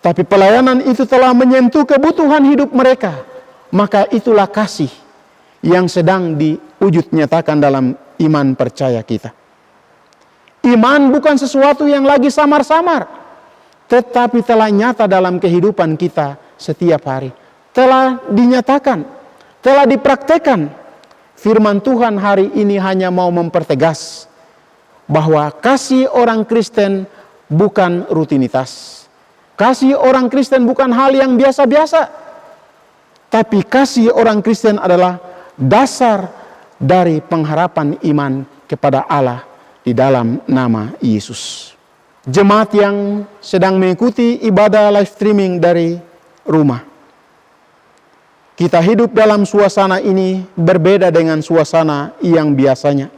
Tapi pelayanan itu telah menyentuh kebutuhan hidup mereka. Maka itulah kasih yang sedang diwujud nyatakan dalam iman percaya kita. Iman bukan sesuatu yang lagi samar-samar, tetapi telah nyata dalam kehidupan kita setiap hari. Telah dinyatakan, telah dipraktekkan. firman Tuhan hari ini hanya mau mempertegas bahwa kasih orang Kristen bukan rutinitas. Kasih orang Kristen bukan hal yang biasa-biasa. Tapi kasih orang Kristen adalah dasar dari pengharapan iman kepada Allah di dalam nama Yesus. Jemaat yang sedang mengikuti ibadah live streaming dari rumah, kita hidup dalam suasana ini berbeda dengan suasana yang biasanya.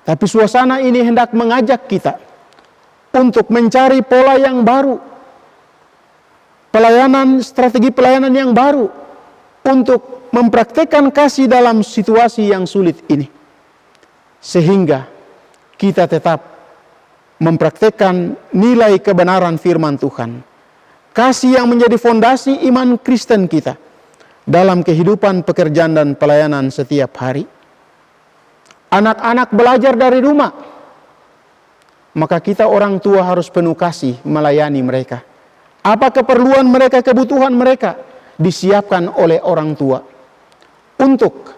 Tapi suasana ini hendak mengajak kita untuk mencari pola yang baru, strategi pelayanan yang baru, untuk mempraktekkan kasih dalam situasi yang sulit ini. Sehingga kita tetap mempraktekkan nilai kebenaran firman Tuhan. Kasih yang menjadi fondasi iman Kristen kita dalam kehidupan pekerjaan dan pelayanan setiap hari. Anak-anak belajar dari rumah, maka kita orang tua harus penuh kasih melayani mereka. Apa keperluan mereka, kebutuhan mereka disiapkan oleh orang tua untuk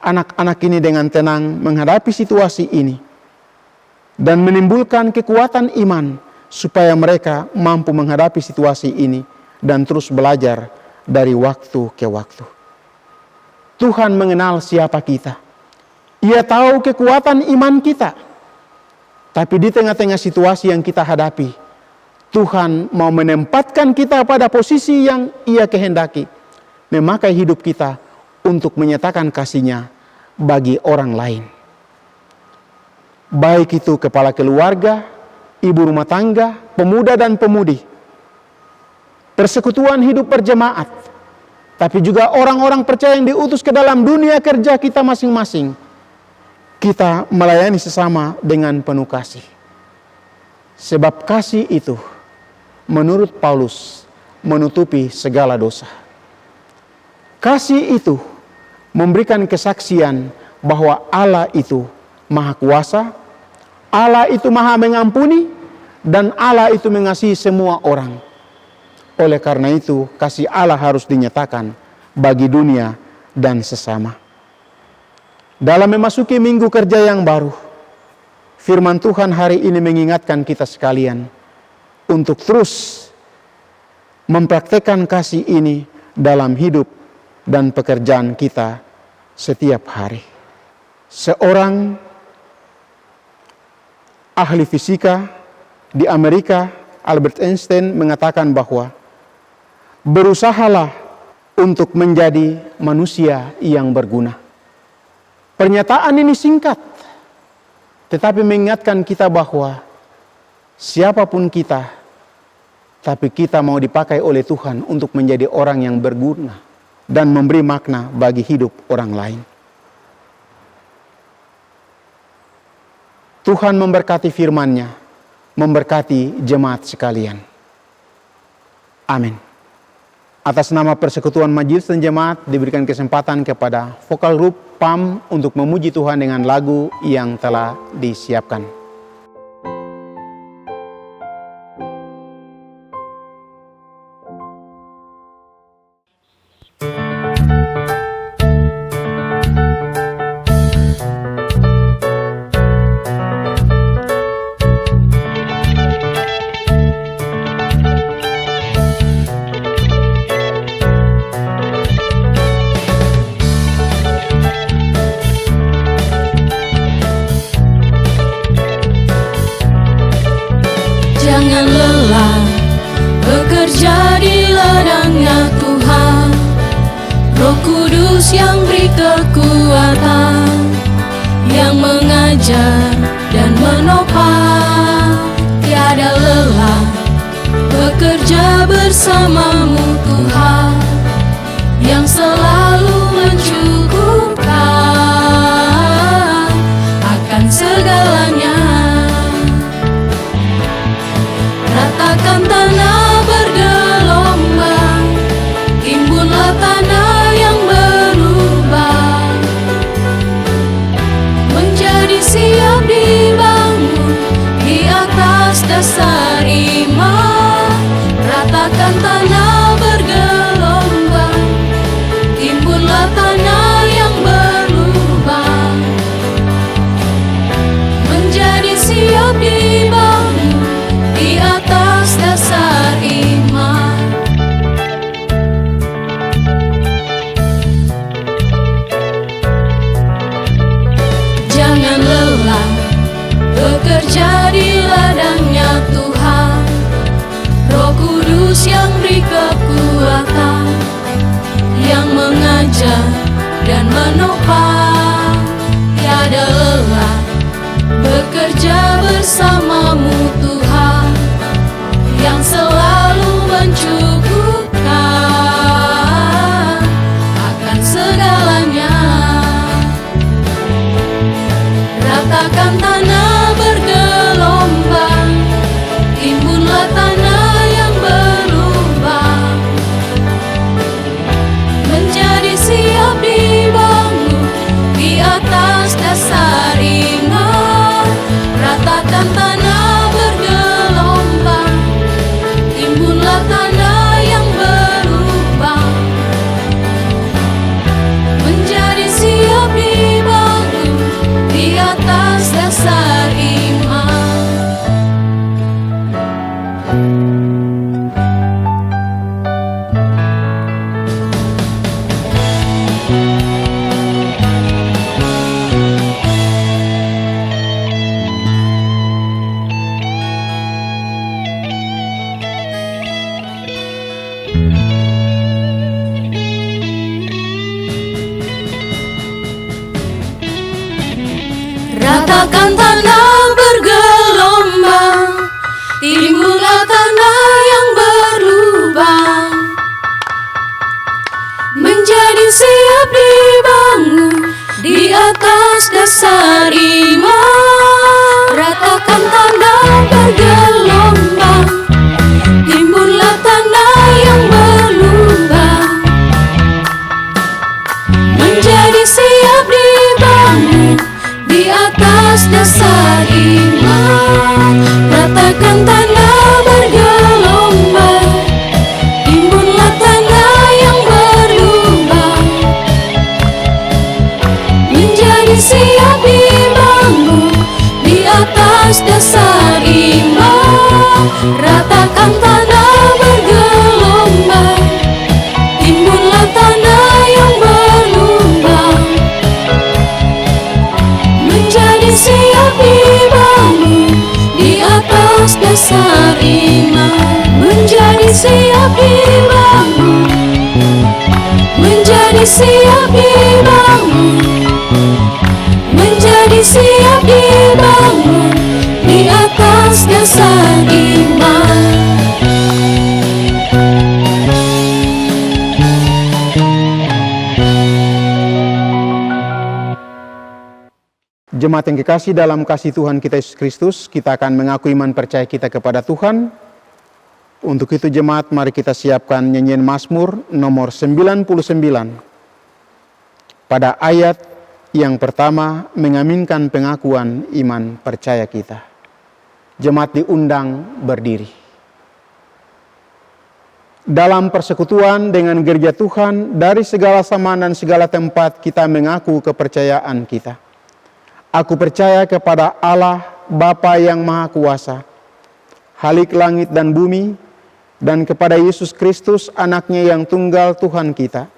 anak-anak ini dengan tenang menghadapi situasi ini dan menimbulkan kekuatan iman supaya mereka mampu menghadapi situasi ini dan terus belajar dari waktu ke waktu. Tuhan mengenal siapa kita. Ia tahu kekuatan iman kita. Tapi di tengah-tengah situasi yang kita hadapi, Tuhan mau menempatkan kita pada posisi yang Ia kehendaki, memakai hidup kita untuk menyatakan kasih-Nya bagi orang lain. Baik itu kepala keluarga, ibu rumah tangga, pemuda dan pemudi, persekutuan hidup berjemaat, tapi juga orang-orang percaya yang diutus ke dalam dunia kerja kita masing-masing. Kita melayani sesama dengan penuh kasih. Sebab kasih itu, menurut Paulus, menutupi segala dosa. Kasih itu memberikan kesaksian bahwa Allah itu Maha Kuasa, Allah itu Maha Mengampuni, dan Allah itu mengasihi semua orang. Oleh karena itu, kasih Allah harus dinyatakan bagi dunia dan sesama. Dalam memasuki minggu kerja yang baru, firman Tuhan hari ini mengingatkan kita sekalian untuk terus mempraktekkan kasih ini dalam hidup dan pekerjaan kita setiap hari. Seorang ahli fisika di Amerika, Albert Einstein, mengatakan bahwa berusahalah untuk menjadi manusia yang berguna. Pernyataan ini singkat, tetapi mengingatkan kita bahwa siapapun kita, tapi kita mau dipakai oleh Tuhan untuk menjadi orang yang berguna dan memberi makna bagi hidup orang lain. Tuhan memberkati firman-Nya, memberkati jemaat sekalian. Amin. Atas nama Persekutuan Majelis dan Jemaat diberikan kesempatan kepada vokal grup PAM untuk memuji Tuhan dengan lagu yang telah disiapkan. Jangan lelah bekerja di ladangnya Tuhan. Roh Kudus yang beri kekuatan, yang mengajar dan menopang. Tiada lelah bekerja bersamamu Tuhan, yang selalu mencukupkan akan segalanya. Ratakan tanah bergelombang, timbunlah tanah yang berubah, menjadi siap dibangun di atas dasar iman. Ratakan tanah bergelombang, ratakan tanah bergelombang, timbunlah tanah yang berlubang, menjadi siap dibangun di atas dasar iman. Ratakan tanah bergelombang, timbunlah tanah yang berlubang, menjadi siap dibangun di atas dasar iman. Ratakan tanah bergelombang, timbullah tanah yang berlubang, menjadi siap dibangun di atas dasar iman. Ratakan tanah bergelombang, timbullah tanah yang berlubang, menjadi siap dibangun di atas dasar iman. Ratakan tanah bergelombang, timbunlah tanah yang berlubang, menjadi siap dibangun di atas dasar iman. Ratakan tanah bergelombang, timbunlah tanah yang berlubang, menjadi siap dibangun di atas dasar iman. Menjadi siap dibangun, menjadi siap dibangun, menjadi siap dibangun di atas dasar iman. Jemaat yang kekasih dalam kasih Tuhan kita Yesus Kristus, kita akan mengaku iman percaya kita kepada Tuhan. Untuk itu jemaat, mari kita siapkan nyanyian Mazmur nomor 99. Pada ayat yang pertama mengaminkan pengakuan iman percaya kita. Jemaat diundang berdiri. Dalam persekutuan dengan gereja Tuhan, dari segala zaman dan segala tempat kita mengaku kepercayaan kita. Aku percaya kepada Allah Bapa yang Maha Kuasa, Khalik langit dan bumi, dan kepada Yesus Kristus anaknya yang tunggal Tuhan kita,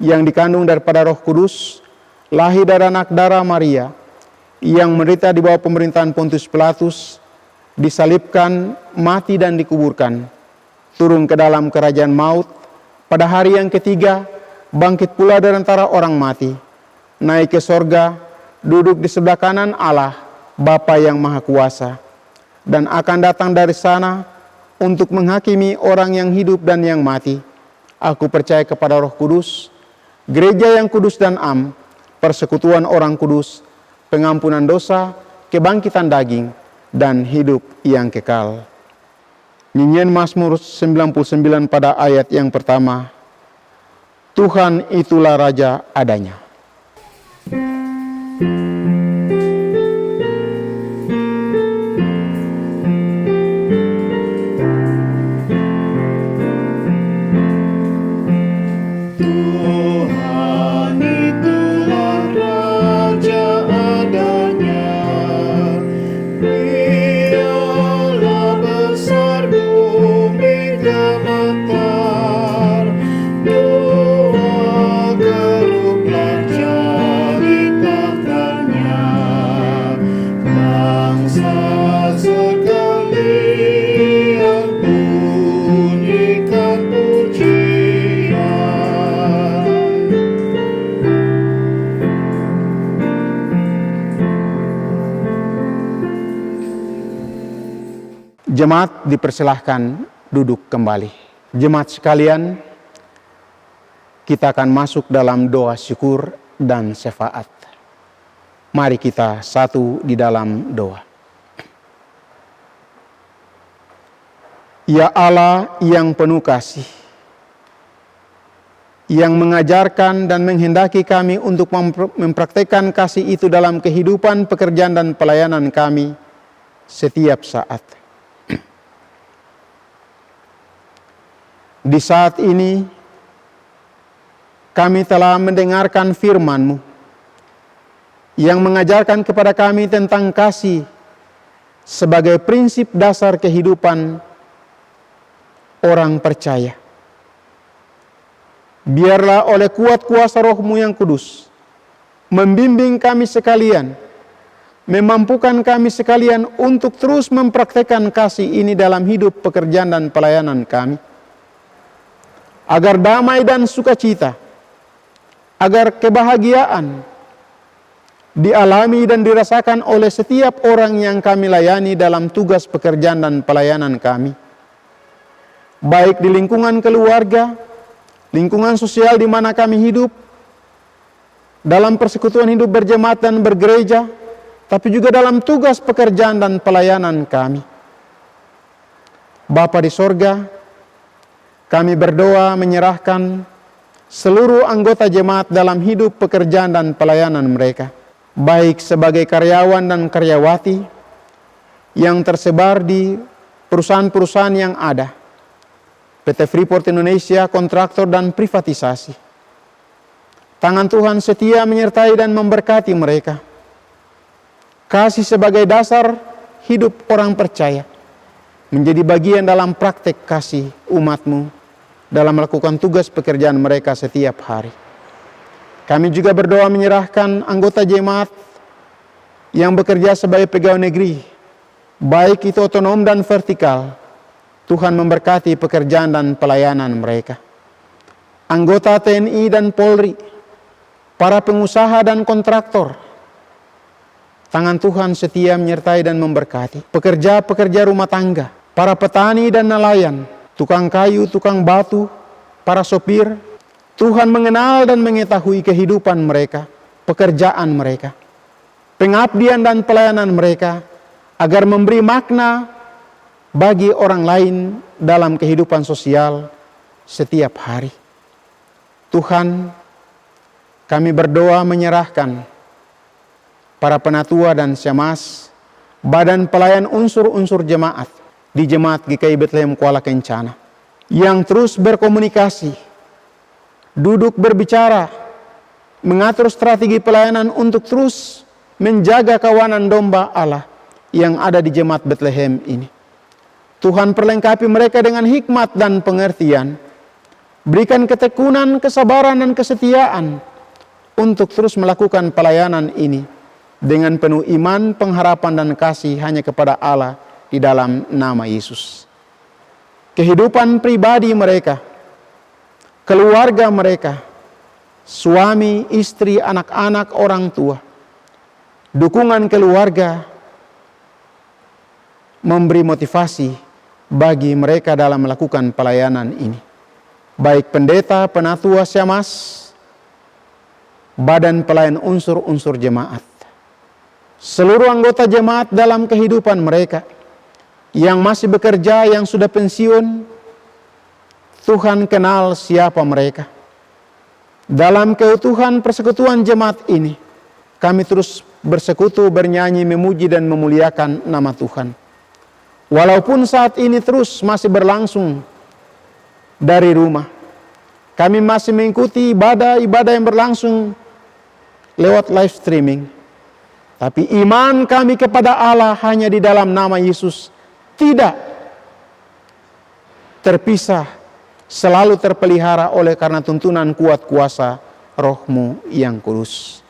yang dikandung daripada Roh Kudus, lahir dari anak darah Maria, yang menderita di bawah pemerintahan Pontius Pilatus, disalibkan, mati dan dikuburkan, turun ke dalam kerajaan maut, pada hari yang ketiga bangkit pula dari antara orang mati, naik ke sorga, duduk di sebelah kanan Allah, Bapa yang Maha Kuasa, dan akan datang dari sana untuk menghakimi orang yang hidup dan yang mati. Aku percaya kepada Roh Kudus, gereja yang kudus dan am, persekutuan orang kudus, pengampunan dosa, kebangkitan daging, dan hidup yang kekal. Nyanyian Mazmur 99 pada ayat yang pertama. Tuhan itulah Raja adanya. Tuhan itulah Raja adanya, Dialah besar bumi gemetar, doa geruplah jadi tahtanya, bangsa sekalian bunyikan pujian. Jemaat dipersilahkan duduk kembali. Jemaat sekalian, kita akan masuk dalam doa syukur dan syafaat. Mari kita satu di dalam doa. Ya Allah yang penuh kasih, yang mengajarkan dan menghendaki kami untuk mempraktekkan kasih itu dalam kehidupan, pekerjaan, dan pelayanan kami setiap saat. Di saat ini, kami telah mendengarkan firman-Mu yang mengajarkan kepada kami tentang kasih sebagai prinsip dasar kehidupan orang percaya. Biarlah oleh kuat kuasa Roh-Mu yang kudus membimbing kami sekalian, memampukan kami sekalian untuk terus mempraktekkan kasih ini dalam hidup, pekerjaan, dan pelayanan kami. Agar damai dan sukacita, agar kebahagiaan dialami dan dirasakan oleh setiap orang yang kami layani dalam tugas pekerjaan dan pelayanan kami. Baik di lingkungan keluarga, lingkungan sosial di mana kami hidup, dalam persekutuan hidup berjemaat dan bergereja, tapi juga dalam tugas pekerjaan dan pelayanan kami. Bapa di sorga, kami berdoa menyerahkan seluruh anggota jemaat dalam hidup, pekerjaan, dan pelayanan mereka, baik sebagai karyawan dan karyawati yang tersebar di perusahaan-perusahaan yang ada, PT Freeport Indonesia, kontraktor, dan privatisasi. Tangan Tuhan setia menyertai dan memberkati mereka. Kasih sebagai dasar hidup orang percaya menjadi bagian dalam praktek kasih umat-Mu dalam melakukan tugas pekerjaan mereka setiap hari. Kami juga berdoa menyerahkan anggota jemaat yang bekerja sebagai pegawai negeri, baik itu otonom dan vertikal. Tuhan memberkati pekerjaan dan pelayanan mereka. Anggota TNI dan Polri, para pengusaha dan kontraktor, tangan Tuhan setia menyertai dan memberkati. Pekerja-pekerja rumah tangga, para petani dan nelayan, tukang kayu, tukang batu, para sopir, Tuhan mengenal dan mengetahui kehidupan mereka, pekerjaan mereka, pengabdian dan pelayanan mereka, agar memberi makna bagi orang lain dalam kehidupan sosial setiap hari. Tuhan, kami berdoa menyerahkan para penatua dan syemasi, badan pelayan unsur-unsur jemaat di Jemaat GKI Bethlehem Kuala Kencana, yang terus berkomunikasi, duduk berbicara, mengatur strategi pelayanan untuk terus menjaga kawanan domba Allah yang ada di Jemaat Bethlehem ini. Tuhan perlengkapi mereka dengan hikmat dan pengertian, berikan ketekunan, kesabaran, dan kesetiaan untuk terus melakukan pelayanan ini dengan penuh iman, pengharapan, dan kasih hanya kepada Allah di dalam nama Yesus. Kehidupan pribadi mereka, keluarga mereka, suami, istri, anak-anak, orang tua, dukungan keluarga memberi motivasi bagi mereka dalam melakukan pelayanan ini. Baik pendeta, penatua, syemasi, badan pelayan unsur-unsur jemaat, seluruh anggota jemaat dalam kehidupan mereka, yang masih bekerja, yang sudah pensiun, Tuhan kenal siapa mereka. Dalam keutuhan persekutuan jemaat ini, kami terus bersekutu, bernyanyi, memuji, dan memuliakan nama Tuhan. Walaupun saat ini terus masih berlangsung dari rumah, kami masih mengikuti ibadah-ibadah yang berlangsung lewat live streaming. Tapi iman kami kepada Allah hanya di dalam nama Yesus tidak terpisah, selalu terpelihara oleh karena tuntunan kuat kuasa Roh-Mu yang kudus.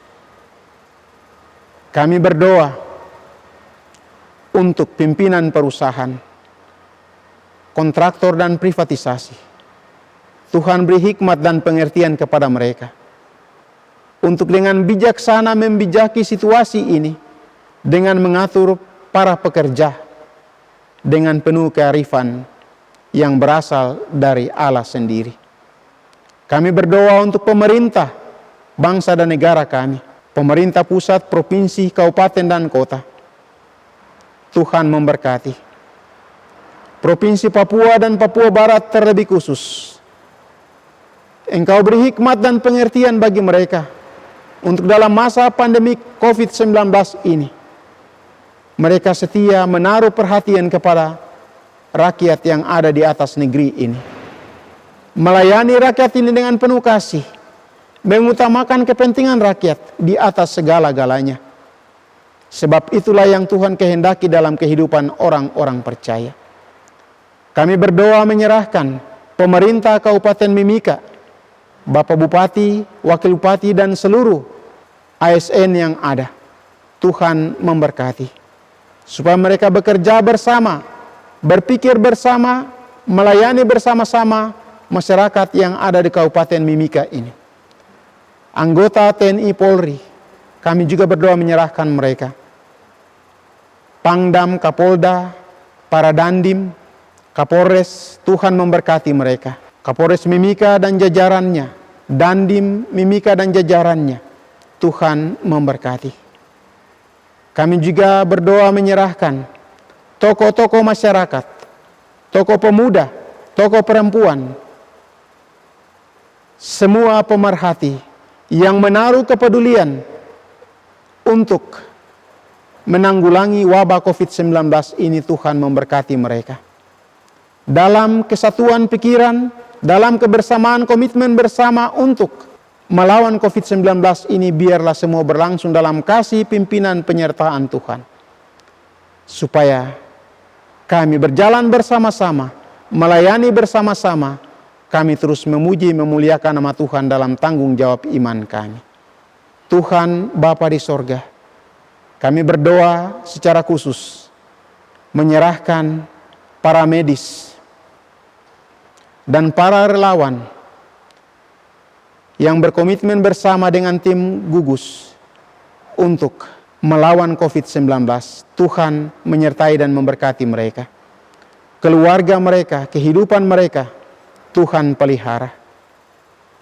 Kami berdoa untuk pimpinan perusahaan, kontraktor, dan privatisasi. Tuhan beri hikmat dan pengertian kepada mereka untuk dengan bijaksana membijaki situasi ini dengan mengatur para pekerja dengan penuh kearifan yang berasal dari Allah sendiri. Kami berdoa untuk pemerintah, bangsa dan negara kami, pemerintah pusat, provinsi, kabupaten, dan kota. Tuhan memberkati. Provinsi Papua dan Papua Barat terlebih khusus. Engkau beri hikmat dan pengertian bagi mereka untuk dalam masa pandemi COVID-19 ini. Mereka setia menaruh perhatian kepada rakyat yang ada di atas negeri ini. Melayani rakyat ini dengan penuh kasih, mengutamakan kepentingan rakyat di atas segala-galanya. Sebab itulah yang Tuhan kehendaki dalam kehidupan orang-orang percaya. Kami berdoa menyerahkan pemerintah Kabupaten Mimika, Bapak Bupati, Wakil Bupati, dan seluruh ASN yang ada. Tuhan memberkati, supaya mereka bekerja bersama, berpikir bersama, melayani bersama-sama masyarakat yang ada di Kabupaten Mimika ini. Anggota TNI Polri, kami juga berdoa menyerahkan mereka. Pangdam, Kapolda, para Dandim, Kapolres, Tuhan memberkati mereka. Kapolres Mimika dan jajarannya, Dandim Mimika dan jajarannya, Tuhan memberkati. Kami juga berdoa menyerahkan tokoh-tokoh masyarakat, tokoh pemuda, tokoh perempuan, semua pemerhati yang menaruh kepedulian untuk menanggulangi wabah COVID-19 ini. Tuhan memberkati mereka. Dalam kesatuan pikiran, dalam kebersamaan komitmen bersama untuk melawan COVID-19 ini, biarlah semua berlangsung dalam kasih pimpinan penyertaan Tuhan. Supaya kami berjalan bersama-sama, melayani bersama-sama, kami terus memuji memuliakan nama Tuhan dalam tanggung jawab iman kami. Tuhan Bapa di sorga, kami berdoa secara khusus menyerahkan para medis dan para relawan yang berkomitmen bersama dengan tim gugus untuk melawan COVID-19. Tuhan menyertai dan memberkati mereka. Keluarga mereka, kehidupan mereka, Tuhan pelihara.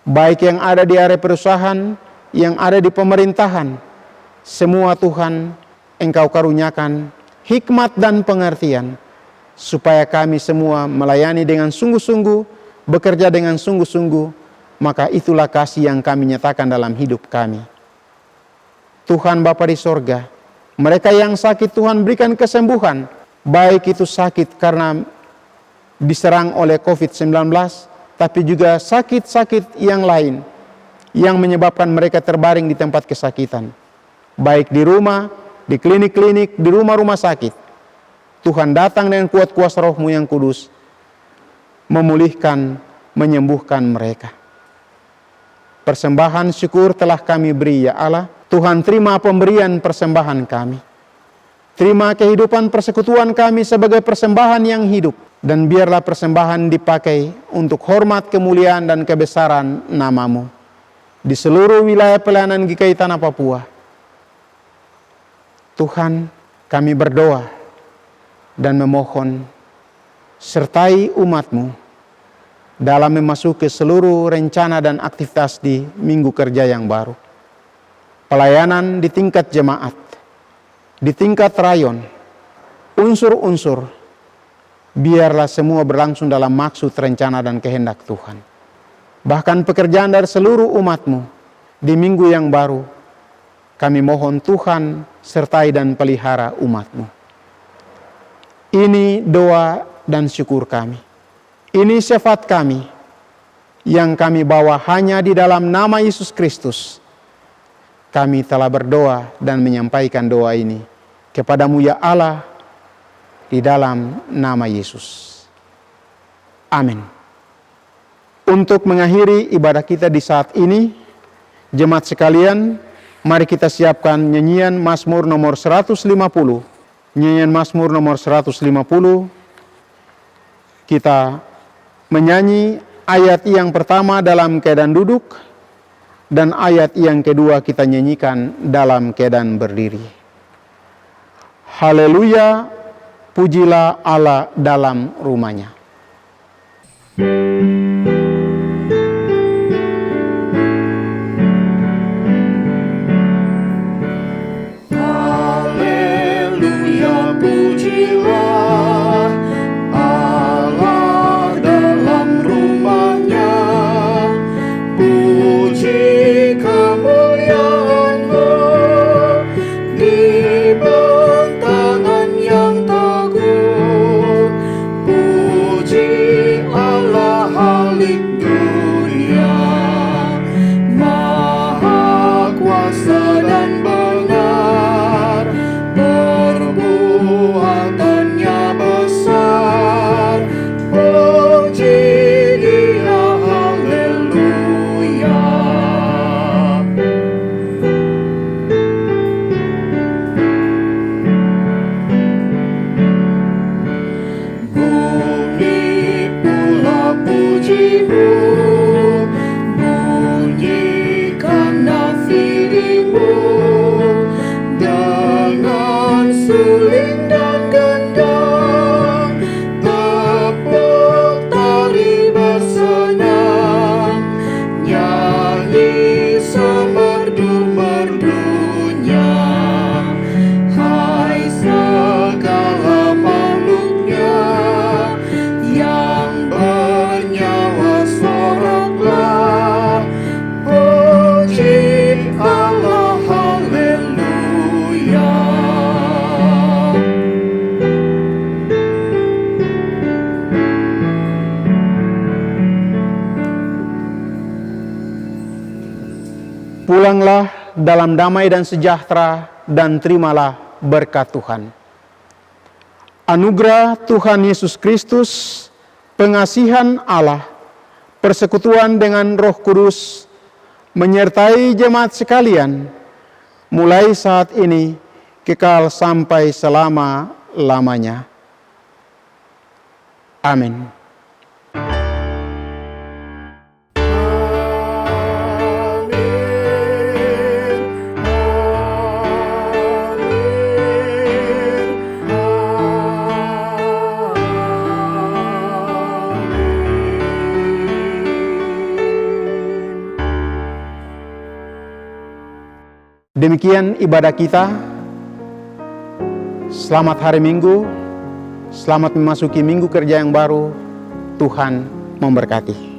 Baik yang ada di area perusahaan, yang ada di pemerintahan, semua Tuhan Engkau karuniakan hikmat dan pengertian, supaya kami semua melayani dengan sungguh-sungguh, bekerja dengan sungguh-sungguh, maka itulah kasih yang kami nyatakan dalam hidup kami. Tuhan Bapa di sorga, mereka yang sakit Tuhan berikan kesembuhan, baik itu sakit karena diserang oleh COVID-19, tapi juga sakit-sakit yang lain yang menyebabkan mereka terbaring di tempat kesakitan, baik di rumah, di klinik-klinik, di rumah-rumah sakit. Tuhan datang dengan kuat kuasa Roh-Mu yang kudus, memulihkan, menyembuhkan mereka. Persembahan syukur telah kami beri, ya Allah. Tuhan, terima pemberian persembahan kami. Terima kehidupan persekutuan kami sebagai persembahan yang hidup. Dan biarlah persembahan dipakai untuk hormat, kemuliaan, dan kebesaran nama-Mu di seluruh wilayah pelayanan GKI Tanah Papua. Tuhan, kami berdoa dan memohon sertai umat-Mu dalam memasuki seluruh rencana dan aktivitas di minggu kerja yang baru. Pelayanan di tingkat jemaat, di tingkat rayon, unsur-unsur, biarlah semua berlangsung dalam maksud, rencana, dan kehendak Tuhan. Bahkan pekerjaan dari seluruh umat-Mu di minggu yang baru, kami mohon Tuhan sertai dan pelihara umat-Mu. Ini doa dan syukur kami. Ini syafaat kami yang kami bawa hanya di dalam nama Yesus Kristus. Kami telah berdoa dan menyampaikan doa ini kepada-Mu, ya Allah, di dalam nama Yesus. Amin. Untuk mengakhiri ibadah kita di saat ini, jemaat sekalian, mari kita siapkan nyanyian Mazmur nomor 150. Nyanyian Mazmur nomor 150. Kita menyanyi ayat yang pertama dalam keadaan duduk, dan ayat yang kedua kita nyanyikan dalam keadaan berdiri. Haleluya, pujilah Allah dalam rumahnya. Pulanglah dalam damai dan sejahtera dan terimalah berkat Tuhan. Anugerah Tuhan Yesus Kristus, pengasihan Allah, persekutuan dengan Roh Kudus, menyertai jemaat sekalian, mulai saat ini, kekal sampai selama-lamanya. Amin. Demikian ibadah kita. Selamat hari Minggu. Selamat memasuki minggu kerja yang baru. Tuhan memberkati.